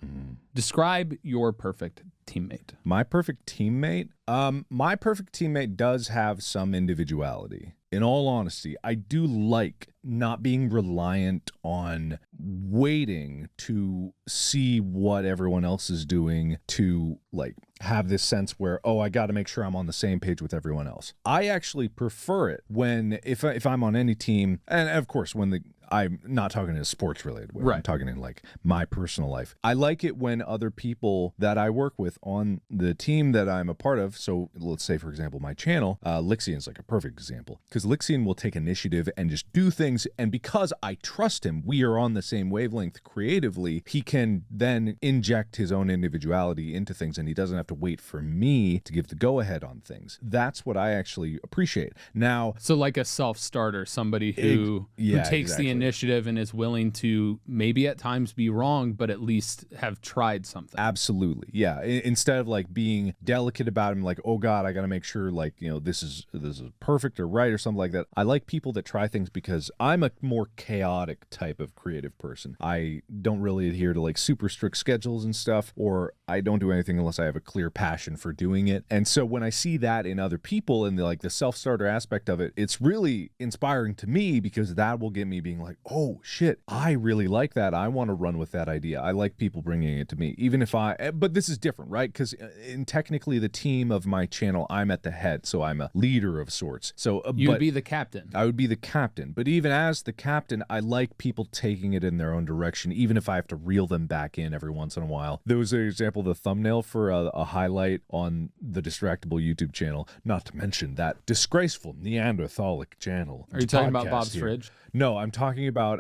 Describe your perfect teammate. My perfect teammate? My perfect teammate does have some individuality. In all honesty, I do like not being reliant on waiting to see what everyone else is doing to like have this sense where, oh, I got to make sure I'm on the same page with everyone else. I actually prefer it when if I'm on any team, and of course when I'm not talking in a sports related way. Right. I'm talking in like my personal life. I like it when other people that I work with on the team that I'm a part of, so let's say, for example, my channel, Lixian's like a perfect example, because Lixian will take initiative and just do things, and because I trust him, we are on the same wavelength creatively, he can then inject his own individuality into things, and he doesn't have to wait for me to give the go-ahead on things. That's what I actually appreciate. Now, so like a self-starter, somebody who takes the initiative and is willing to maybe at times be wrong, but at least have tried something. Absolutely. Yeah. Instead of like being delicate about him, like, oh God, I got to make sure like, you know, this is perfect or right or something like that. I like people that try things because I'm a more chaotic type of creative person. I don't really adhere to like super strict schedules and stuff, or I don't do anything unless I have a clear passion for doing it. And so when I see that in other people and the self-starter aspect of it, it's really inspiring to me, because that will get me being like, oh shit, I really like that. I want to run with that idea. I like people bringing it to me, even if but this is different, right? Because in technically the team of my channel, I'm at the head, so I'm a leader of sorts. So you'd be the captain. I would be the captain. But even as the captain, I like people taking it in their own direction, even if I have to reel them back in every once in a while. There was an example, the thumbnail for a highlight on the Distractable YouTube channel, not to mention that disgraceful Neanderthalic channel. Are you talking about Bob's Fridge? No, I'm talking about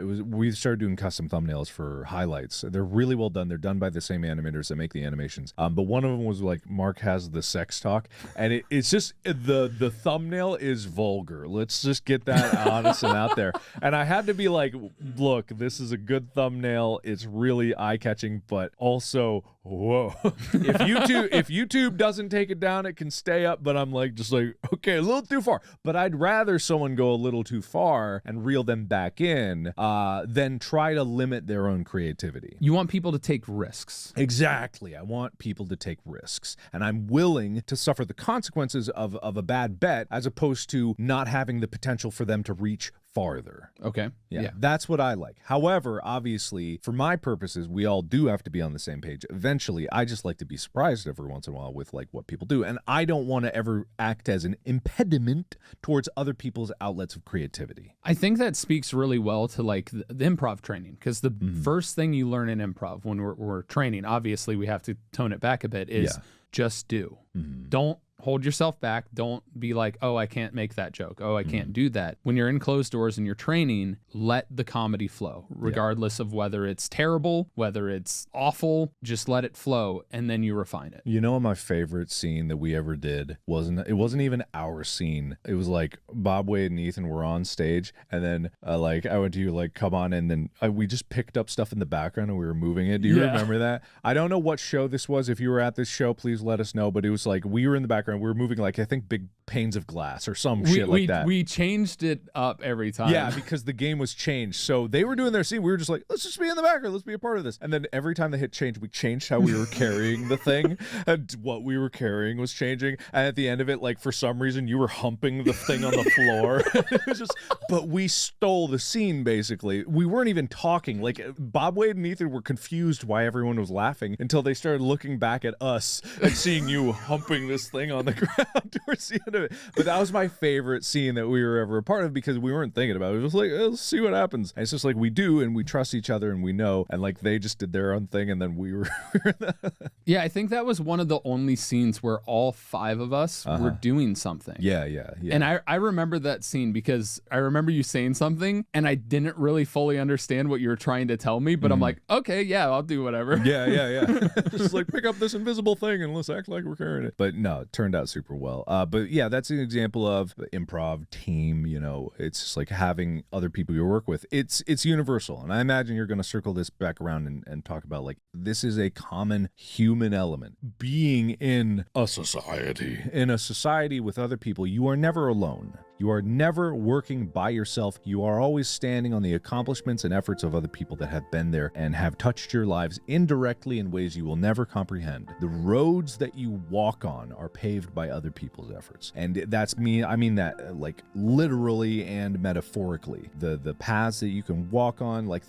we started doing custom thumbnails for highlights. They're really well done. They're done by the same animators that make the animations. But one of them was like, Mark has the sex talk, and it's just the thumbnail is vulgar. Let's just get that honest and out there. And I had to be like, look, this is a good thumbnail. It's really eye-catching, but also, whoa. If YouTube doesn't take it down, it can stay up. But I'm like, just like, okay, a little too far. But I'd rather someone go a little too far and reel them back in than try to limit their own creativity. You want people to take risks. Exactly. I want people to take risks, and I'm willing to suffer the consequences of a bad bet, as opposed to not having the potential for them to reach farther. Okay. Yeah. That's what I like. However, obviously, for my purposes, we all do have to be on the same page. Eventually, I just like to be surprised every once in a while with like what people do. And I don't want to ever act as an impediment towards other people's outlets of creativity. I think that speaks really well to like the improv training, because the first thing you learn in improv when we're training, obviously we have to tone it back a bit, is just do. Don't hold yourself back. Don't be like, oh, I can't make that joke. Oh, I can't do that. When you're in closed doors and you're training, let the comedy flow, regardless of whether it's terrible, whether it's awful, just let it flow, and then you refine it. You know, my favorite scene that we ever did wasn't even our scene. It was like Bob, Wade, and Ethan were on stage, and then I went to you like, come on, and then we just picked up stuff in the background and we were moving it. Do you remember that? I don't know what show this was. If you were at this show, please let us know. But it was like we were in the background. We were moving like, I think, big panes of glass or some shit like that. We changed it up every time. Yeah, because the game was changed. So they were doing their scene. We were just like, let's just be in the background. Let's be a part of this. And then every time they hit change, we changed how we were carrying the thing. And what we were carrying was changing. And at the end of it, like, for some reason, you were humping the thing on the floor. It was just, but we stole the scene, basically. We weren't even talking. Like, Bob, Wade, and Ethan were confused why everyone was laughing until they started looking back at us and seeing you humping this thing on on the ground towards the end of it. But that was my favorite scene that we were ever a part of because we weren't thinking about it. It was like, let's see what happens. And it's just like we do, and we trust each other, and we know. And like they just did their own thing, and then we were. Yeah, I think that was one of the only scenes where all 5 of us were doing something. Yeah. And I remember that scene because I remember you saying something, and I didn't really fully understand what you were trying to tell me, but I'm like, okay, yeah, I'll do whatever. Yeah. Just like pick up this invisible thing and let's act like we're carrying it. But no, it turned out super well. But yeah, that's an example of improv team. You know, it's just like having other people you work with. It's universal, and I imagine you're going to circle this back around and talk about like this is a common human element. Being in a society with other people, you are never alone. You are never working by yourself. You are always standing on the accomplishments and efforts of other people that have been there and have touched your lives indirectly in ways you will never comprehend. The roads that you walk on are paved by other people's efforts. And that's me. I mean that like literally and metaphorically. The paths that you can walk on, like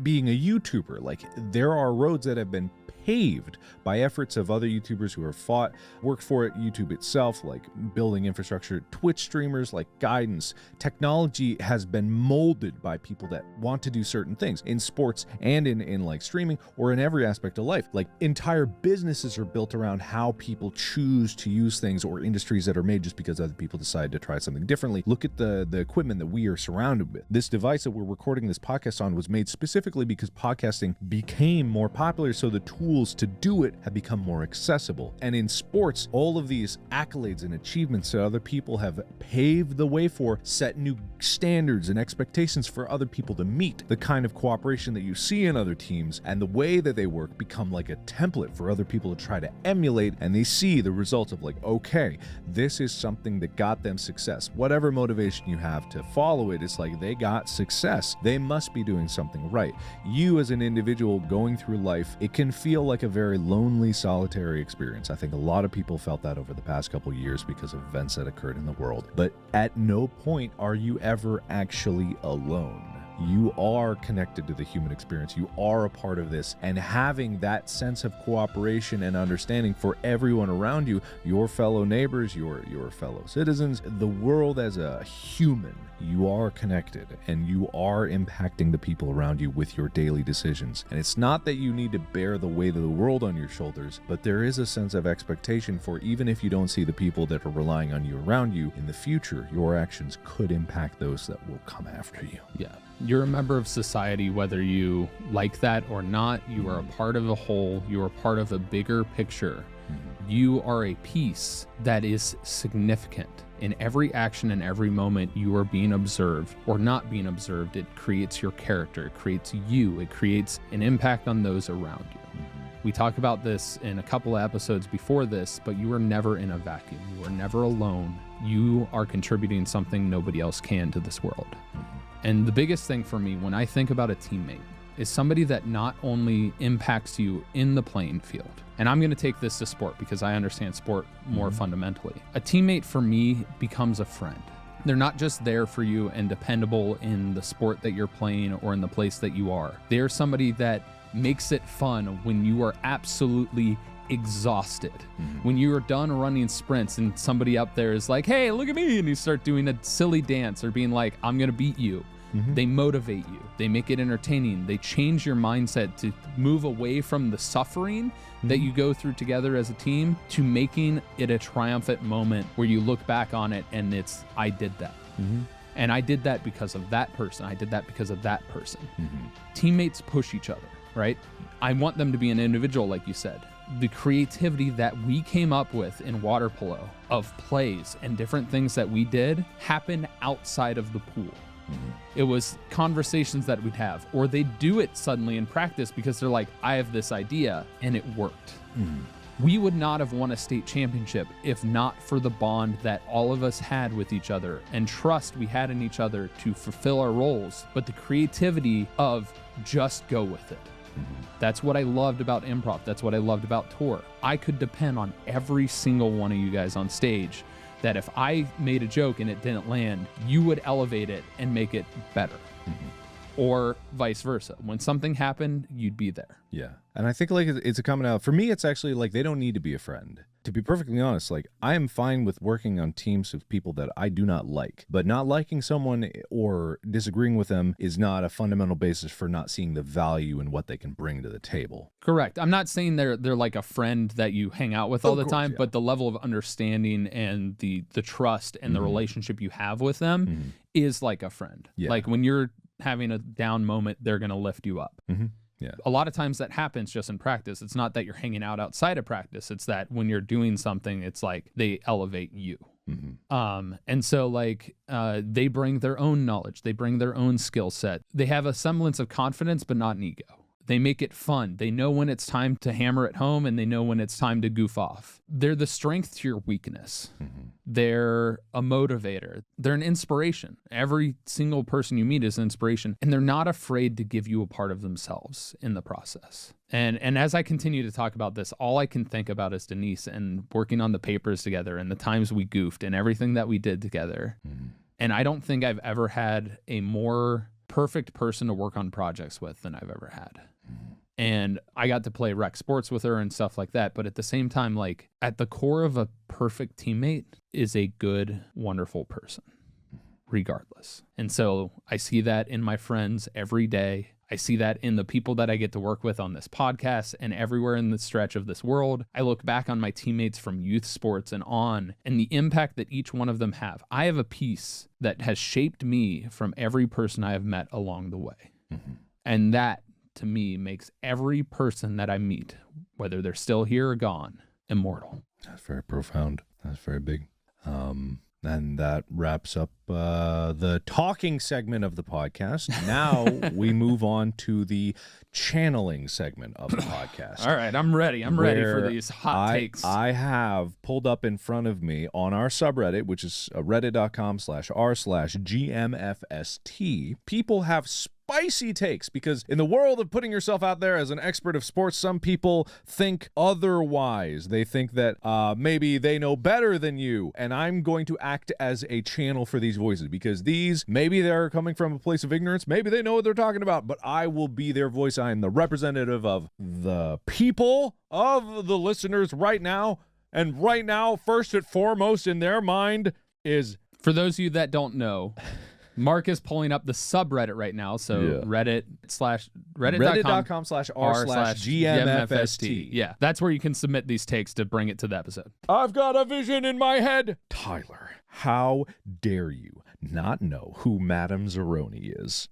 being a YouTuber, like there are roads that have been paved by efforts of other YouTubers who have worked for it, YouTube itself, like building infrastructure, Twitch streamers, like guidance. Technology has been molded by people that want to do certain things in sports and in like streaming or in every aspect of life. Like entire businesses are built around how people choose to use things, or industries that are made just because other people decide to try something differently. Look at the equipment that we are surrounded with. This device that we're recording this podcast on was made specifically because podcasting became more popular, so the tools to do it have become more accessible. And in sports, all of these accolades and achievements that other people have paved the way for set new standards and expectations for other people to meet. The kind of cooperation that you see in other teams and the way that they work become like a template for other people to try to emulate, and they see the results of like, okay, this is something that got them success. Whatever motivation you have to follow it, it's like they got success. They must be doing something right. You as an individual going through life, it can feel like a very lonely, solitary experience. I think a lot of people felt that over the past couple years because of events that occurred in the world. But at no point are you ever actually alone. You are connected to the human experience. You are a part of this. And having that sense of cooperation and understanding for everyone around you, your fellow neighbors, your fellow citizens, the world as a human, you are connected and you are impacting the people around you with your daily decisions. And it's not that you need to bear the weight of the world on your shoulders, but there is a sense of expectation for even if you don't see the people that are relying on you around you, in the future, your actions could impact those that will come after you. Yeah. You're a member of society, whether you like that or not. You are a part of a whole. You are part of a bigger picture. You are a piece that is significant. In every action and every moment, you are being observed or not being observed. It creates your character. It creates you. It creates an impact on those around you. We talk about this in a couple of episodes before this, but you are never in a vacuum. You are never alone. You are contributing something nobody else can to this world. And the biggest thing for me when I think about a teammate is somebody that not only impacts you in the playing field, and I'm going to take this to sport because I understand sport more fundamentally. A teammate for me becomes a friend. They're not just there for you and dependable in the sport that you're playing or in the place that you are. They're somebody that makes it fun when you are absolutely exhausted. When you are done running sprints and somebody up there is like, hey, look at me, and you start doing a silly dance or being like, I'm gonna beat you. They motivate you. They make it entertaining. They change your mindset to move away from the suffering that you go through together as a team to making it a triumphant moment where you look back on it and it's, I did that. And I did that because of that person. I did that because of that person. Teammates push each other, right? I want them to be an individual, like you said. The creativity that we came up with in water polo of plays and different things that we did happened outside of the pool. It was conversations that we'd have, or they'd do it suddenly in practice because they're like, I have this idea, and it worked. We would not have won a state championship if not for the bond that all of us had with each other and trust we had in each other to fulfill our roles, but the creativity of just go with it. That's what I loved about improv. That's what I loved about tour. I could depend on every single one of you guys on stage that if I made a joke and it didn't land, you would elevate it and make it better. Or vice versa. When something happened, you'd be there. Yeah. And I think like it's a common out. For me, it's actually like they don't need to be a friend to be perfectly honest, like I am fine with working on teams of people that I do not like, but not liking someone or disagreeing with them is not a fundamental basis for not seeing the value in what they can bring to the table. Correct. I'm not saying they're like a friend that you hang out with all the time, but the level of understanding and the trust and the relationship you have with them is like a friend. Yeah. Like when you're having a down moment, they're going to lift you up. Yeah. A lot of times that happens just in practice. It's not that you're hanging out outside of practice. It's that when you're doing something, it's like they elevate you. And so like they bring their own knowledge. They bring their own skill set. They have a semblance of confidence, but not an ego. They make it fun. They know when it's time to hammer it home and they know when it's time to goof off. They're the strength to your weakness. They're a motivator. They're an inspiration. Every single person you meet is an inspiration, and they're not afraid to give you a part of themselves in the process. And as I continue to talk about this, all I can think about is Denise and working on the papers together and the times we goofed and everything that we did together. And I don't think I've ever had a more perfect person to work on projects with than I've ever had. And I got to play rec sports with her and stuff like that. But at the same time, like at the core of a perfect teammate is a good, wonderful person, regardless. And so I see that in my friends every day. I see that in the people that I get to work with on this podcast and everywhere in the stretch of this world. I look back on my teammates from youth sports and on, and the impact that each one of them have. I have a piece that has shaped me from every person I have met along the way. And that, to me, makes every person that I meet, whether they're still here or gone, immortal. That's very profound. That's very big. And that wraps up the talking segment of the podcast. Now we move on to the channeling segment of the podcast. All right, I'm ready. I'm ready for these hot takes. I have pulled up in front of me on our subreddit, which is reddit.com/r/gmfst. People have spicy takes because in the world of putting yourself out there as an expert of sports, some people think otherwise. They think that maybe they know better than you, and I'm going to act as a channel for these voices because these, maybe they're coming from a place of ignorance, maybe they know what they're talking about, but I will be their voice. I am the representative of the people, of the listeners right now, and right now, first and foremost in their mind is... For those of you that don't know... Mark is pulling up the subreddit right now, so reddit.com/r/gmfst. Yeah, that's where you can submit these takes to bring it to the episode. I've got a vision in my head. Tyler, how dare you not know who Madame Zeroni is?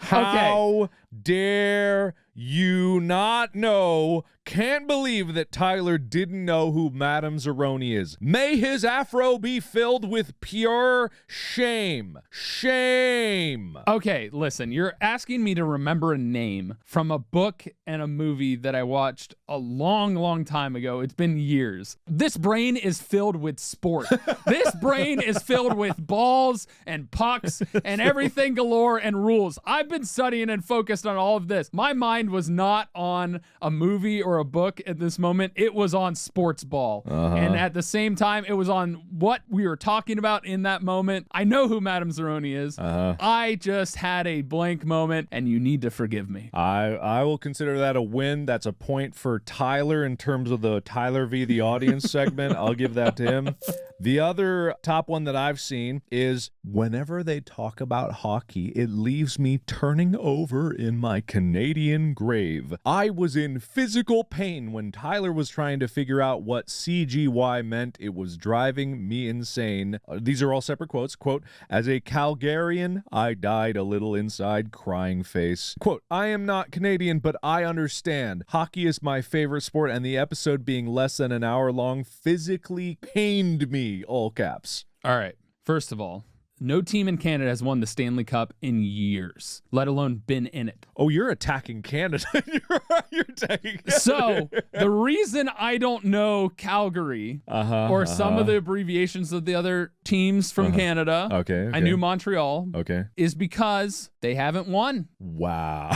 How dare you not know? Can't believe that Tyler didn't know who Madame Zeroni is. May his afro be filled with pure shame. Shame. Okay, listen, you're asking me to remember a name from a book and a movie that I watched a long, long time ago. It's been years. This brain is filled with sport. This brain is filled with balls and pucks and everything galore and rules. I've been studying and focused on all of this. My mind was not on a movie or a book at this moment. It was on sports ball. And at the same time, it was on what we were talking about in that moment. I know who Madame Zeroni is. I just had a blank moment, and you need to forgive me. I will consider that a win. That's a point for Tyler in terms of the Tyler v. the audience segment. I'll give that to him. The other top one that I've seen is whenever they talk about hockey, it leaves me turning over in my Canadian grave. I was in physical pain when Tyler was trying to figure out what CGY meant. It was driving me insane. These are all separate quotes. Quote, as a Calgarian, I died a little inside, crying face. Quote, I am not Canadian, but I understand. Hockey is my favorite sport, and the episode being less than an hour long physically pained me. All caps. All right. First of all, no team in Canada has won the Stanley Cup in years, let alone been in it. Oh, you're attacking Canada. You're attacking Canada. So the reason I don't know Calgary or some of the abbreviations of the other teams from Canada, okay. I knew Montreal, is because they haven't won. Wow.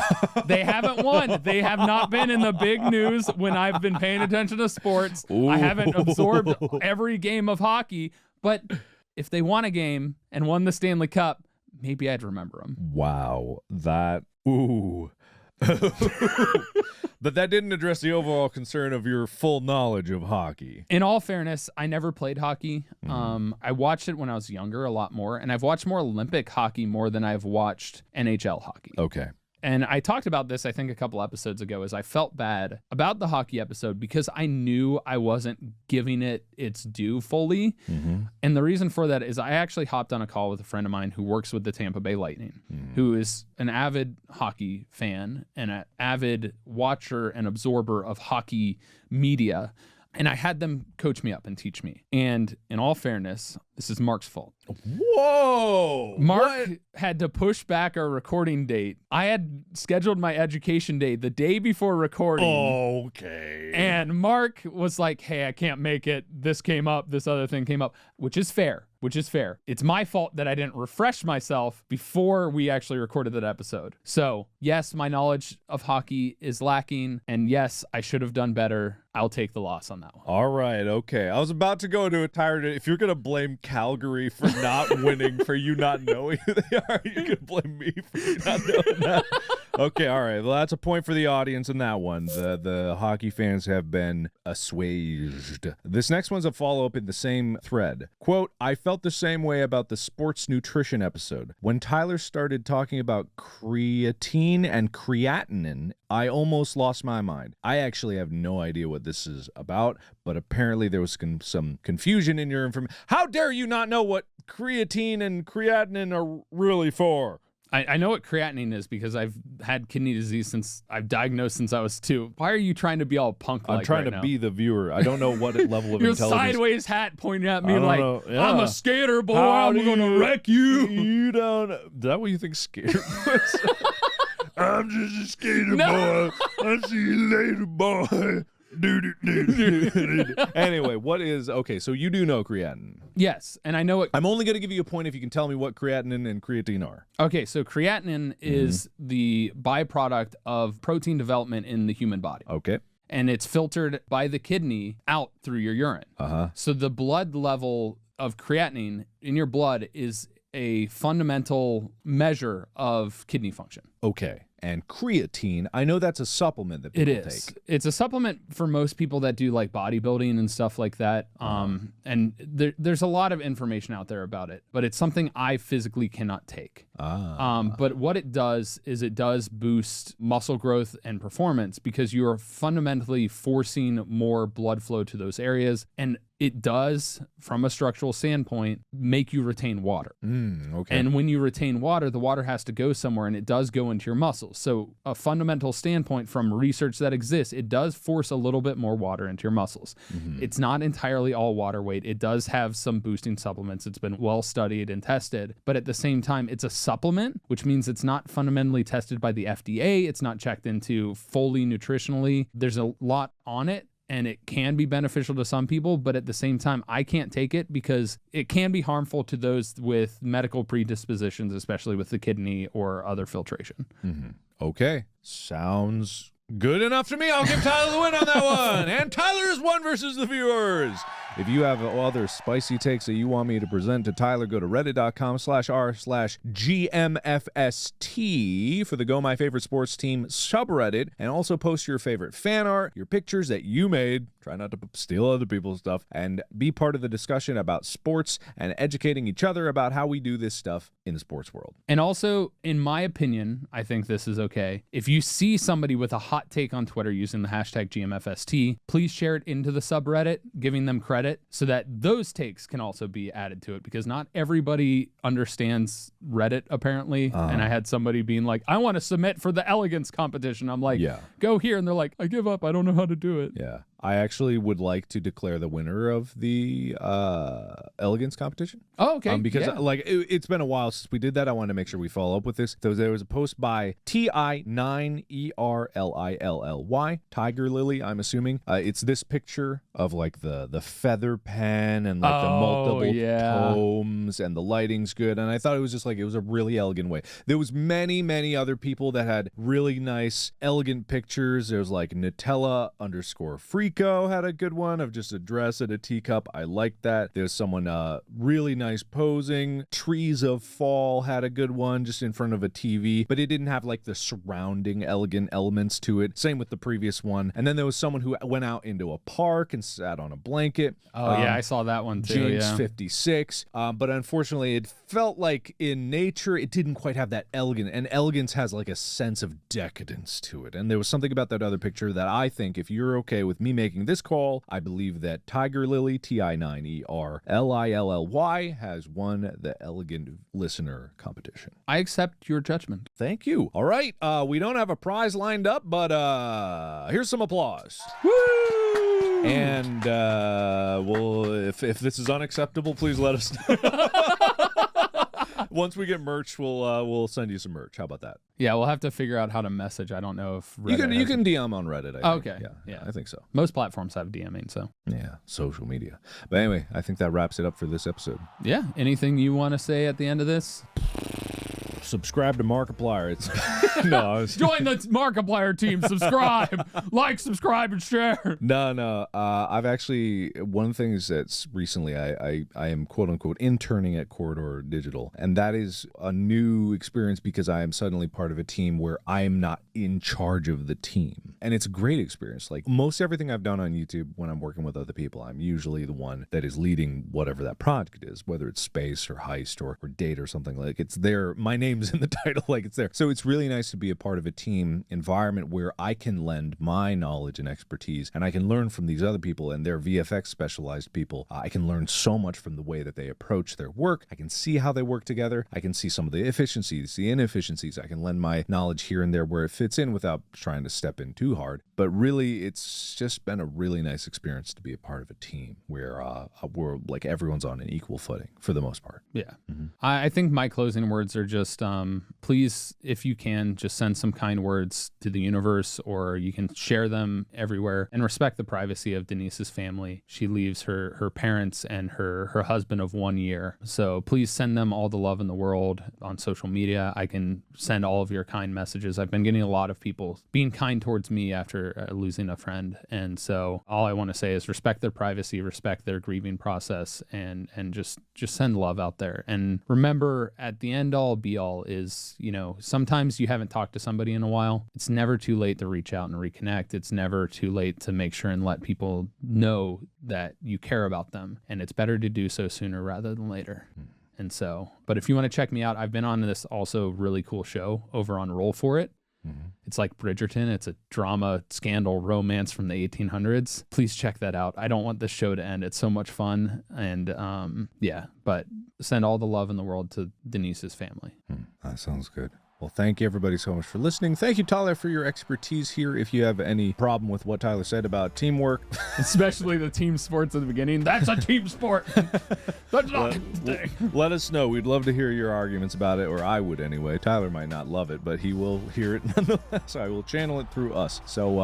They haven't won. They have not been in the big news when I've been paying attention to sports. Ooh. I haven't absorbed every game of hockey, but if they won a game and won the Stanley Cup, maybe I'd remember them. Wow. But that didn't address the overall concern of your full knowledge of hockey. In all fairness, I never played hockey. I watched it when I was younger a lot more, and I've watched more Olympic hockey more than I've watched NHL hockey. Okay. And I talked about this, I think, a couple episodes ago, as I felt bad about the hockey episode because I knew I wasn't giving it its due fully. And the reason for that is I actually hopped on a call with a friend of mine who works with the Tampa Bay Lightning, who is an avid hockey fan and an avid watcher and absorber of hockey media. And I had them coach me up and teach me. And in all fairness, this is Mark's fault. Whoa! Mark had to push back our recording date. I had scheduled my education day the day before recording. Okay. And Mark was like, hey, I can't make it. This came up. This other thing came up, which is fair. It's my fault that I didn't refresh myself before we actually recorded that episode. So, yes, my knowledge of hockey is lacking. And yes, I should have done better. I'll take the loss on that one. All right, okay. I was about to go into a tirade. If you're going to blame Calgary for not winning, for you not knowing who they are, you're going to blame me for you not knowing that. Okay, all right. Well, that's a point for the audience in that one. The hockey fans have been assuaged. This next one's a follow-up in the same thread. Quote, I felt the same way about the sports nutrition episode. When Tyler started talking about creatine and creatinine, I almost lost my mind. I actually have no idea what this is about, but apparently there was some confusion in your information. How dare you not know what creatine and creatinine are really for? I know what creatinine is because I've had kidney disease since I've diagnosed since I was 2. Why are you trying to be all punk like I'm trying right to now? be the viewer. I don't know what level of Your intelligence. sideways hat pointing at me I don't like, know. Yeah. I'm a skater, boy. How I'm do going to you- wreck you. You don't. Is that what you think skater was? I'm just a skater No. boy. I'll see you later, boy. Anyway, what is okay? So you do know creatinine. Yes, and I know it. I'm only going to give you a point if you can tell me what creatinine and creatine are. Okay, so creatinine is the byproduct of protein development in the human body. Okay. And it's filtered by the kidney out through your urine. Uh-huh. So the blood level of creatinine in your blood is a fundamental measure of kidney function. Okay. And creatine, I know that's a supplement that people take. It's a supplement for most people that do like bodybuilding and stuff like that. And there's a lot of information out there about it, but it's something I physically cannot take. But what it does is it does boost muscle growth and performance because you are fundamentally forcing more blood flow to those areas. And it does, from a structural standpoint, make you retain water. Okay. And when you retain water, the water has to go somewhere, and it does go into your muscles. So a fundamental standpoint from research that exists, it does force a little bit more water into your muscles. It's not entirely all water weight. It does have some boosting supplements. It's been well studied and tested. But at the same time, it's a supplement, which means it's not fundamentally tested by the FDA. It's not checked into fully nutritionally. There's a lot on it. And it can be beneficial to some people, but at the same time, I can't take it because it can be harmful to those with medical predispositions, especially with the kidney or other filtration. Okay. Sounds good enough to me. I'll give Tyler the win on that one. And Tyler is one versus the viewers. If you have other spicy takes that you want me to present to Tyler, go to reddit.com/r/gmfst for the Go My Favorite Sports Team subreddit, and also post your favorite fan art, your pictures that you made. Try not to steal other people's stuff, and be part of the discussion about sports and educating each other about how we do this stuff in the sports world. And also, in my opinion, I think this is okay. If you see somebody with a hot take on Twitter using the hashtag GMFST, please share it into the subreddit, giving them credit so that those takes can also be added to it, because not everybody understands Reddit, apparently. And I had somebody being like, I want to submit for the elegance competition. I'm like, go here. And they're like, I give up. I don't know how to do it. Yeah. I actually would like to declare the winner of the elegance competition. Oh, okay. Because it's been a while since we did that. I wanted to make sure we follow up with this. So there was a post by TI9ERLILLY, Tiger Lily, I'm assuming. It's this picture of like the feather pen and like the multiple tomes, and the lighting's good. And I thought it was just like, it was a really elegant way. There was many other people that had really nice, elegant pictures. There's like Nutella_free Rico had a good one of just a dress and a teacup. I liked that. There's someone really nice posing. Trees of Fall had a good one just in front of a TV, but it didn't have like the surrounding elegant elements to it. Same with the previous one. And then there was someone who went out into a park and sat on a blanket. Oh, yeah, I saw that one too. James 56. But unfortunately, it felt like in nature, it didn't quite have that elegant. And elegance has like a sense of decadence to it. And there was something about that other picture that I think, if you're okay with me making this call, I believe that Tiger Lily, TI9ERLILLY, has won the Elegant Listener competition. I accept your judgment. Thank you. All right. We don't have a prize lined up, but here's some applause. Woo! And if this is unacceptable, please let us know. Once we get merch, we'll send you some merch. How about that? Yeah, we'll have to figure out how to message. I don't know if Reddit you can DM on Reddit. I think. Okay. Yeah, I think so. Most platforms have DMing, so. Yeah, social media. But anyway, I think that wraps it up for this episode. Yeah. Anything you want to say at the end of this? Subscribe to Markiplier. It's Join the Markiplier team. Subscribe, like, subscribe, and share. No. I've actually, one of the things that's recently I am quote unquote interning at Corridor Digital, and that is a new experience because I am suddenly part of a team where I am not in charge of the team, and it's a great experience. Like most everything I've done on YouTube when I'm working with other people, I'm usually the one that is leading whatever that project is, whether it's space or heist or date or something. Like it's there. My name's in the title, like it's there. So it's really nice to be a part of a team environment where I can lend my knowledge and expertise, and I can learn from these other people and their VFX specialized people. I can learn so much from the way that they approach their work. I can see how they work together. I can see some of the efficiencies, the inefficiencies. I can lend my knowledge here and there where it fits in without trying to step in too hard. But really, it's just been a really nice experience to be a part of a team where we're like everyone's on an equal footing for the most part. Yeah. Mm-hmm. I think my closing words are just please, if you can, just send some kind words to the universe, or you can share them everywhere, and respect the privacy of Denise's family. She leaves her parents and her husband of 1 year. So please send them all the love in the world on social media. I can send all of your kind messages. I've been getting a lot of people being kind towards me after losing a friend. And so all I want to say is respect their privacy, respect their grieving process, and just send love out there. And remember, at the end all be all is, sometimes you haven't talked to somebody in a while. It's never too late to reach out and reconnect. It's never too late to make sure and let people know that you care about them. And it's better to do so sooner rather than later. And so, but if you want to check me out, I've been on this also really cool show over on Roll For It. It's like Bridgerton. It's a drama, scandal, romance from the 1800s. Please check that out. I don't want this show to end. It's so much fun. And but send all the love in the world to Denise's family. That sounds good. Well, thank you everybody so much for listening. Thank you, Tyler, for your expertise here. If you have any problem with what Tyler said about teamwork, especially the team sports at the beginning, that's a team sport. That's not a thing. Let us know. We'd love to hear your arguments about it, or I would anyway. Tyler might not love it, but he will hear it nonetheless. I will channel it through us. So,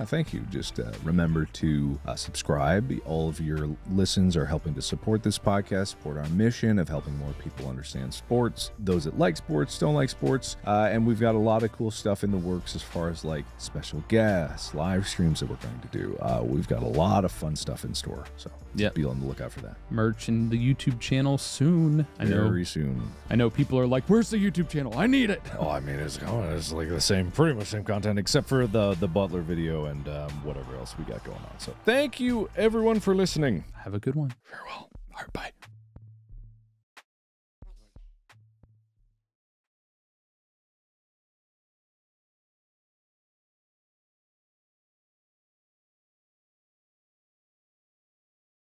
thank you. Just remember to subscribe. All of your listens are helping to support this podcast, support our mission of helping more people understand sports. Those that like sports, don't like sports. And we've got a lot of cool stuff in the works as far as like special guests, live streams that we're going to do. We've got a lot of fun stuff in store. So be on the lookout for that. Merch and the YouTube channel soon. Very soon. I know people are like, where's the YouTube channel? I need it. Oh, I mean, it's like the same, pretty much same content, except for the Butler video and whatever else we got going on. So thank you everyone for listening. Have a good one. Farewell. All right, bye.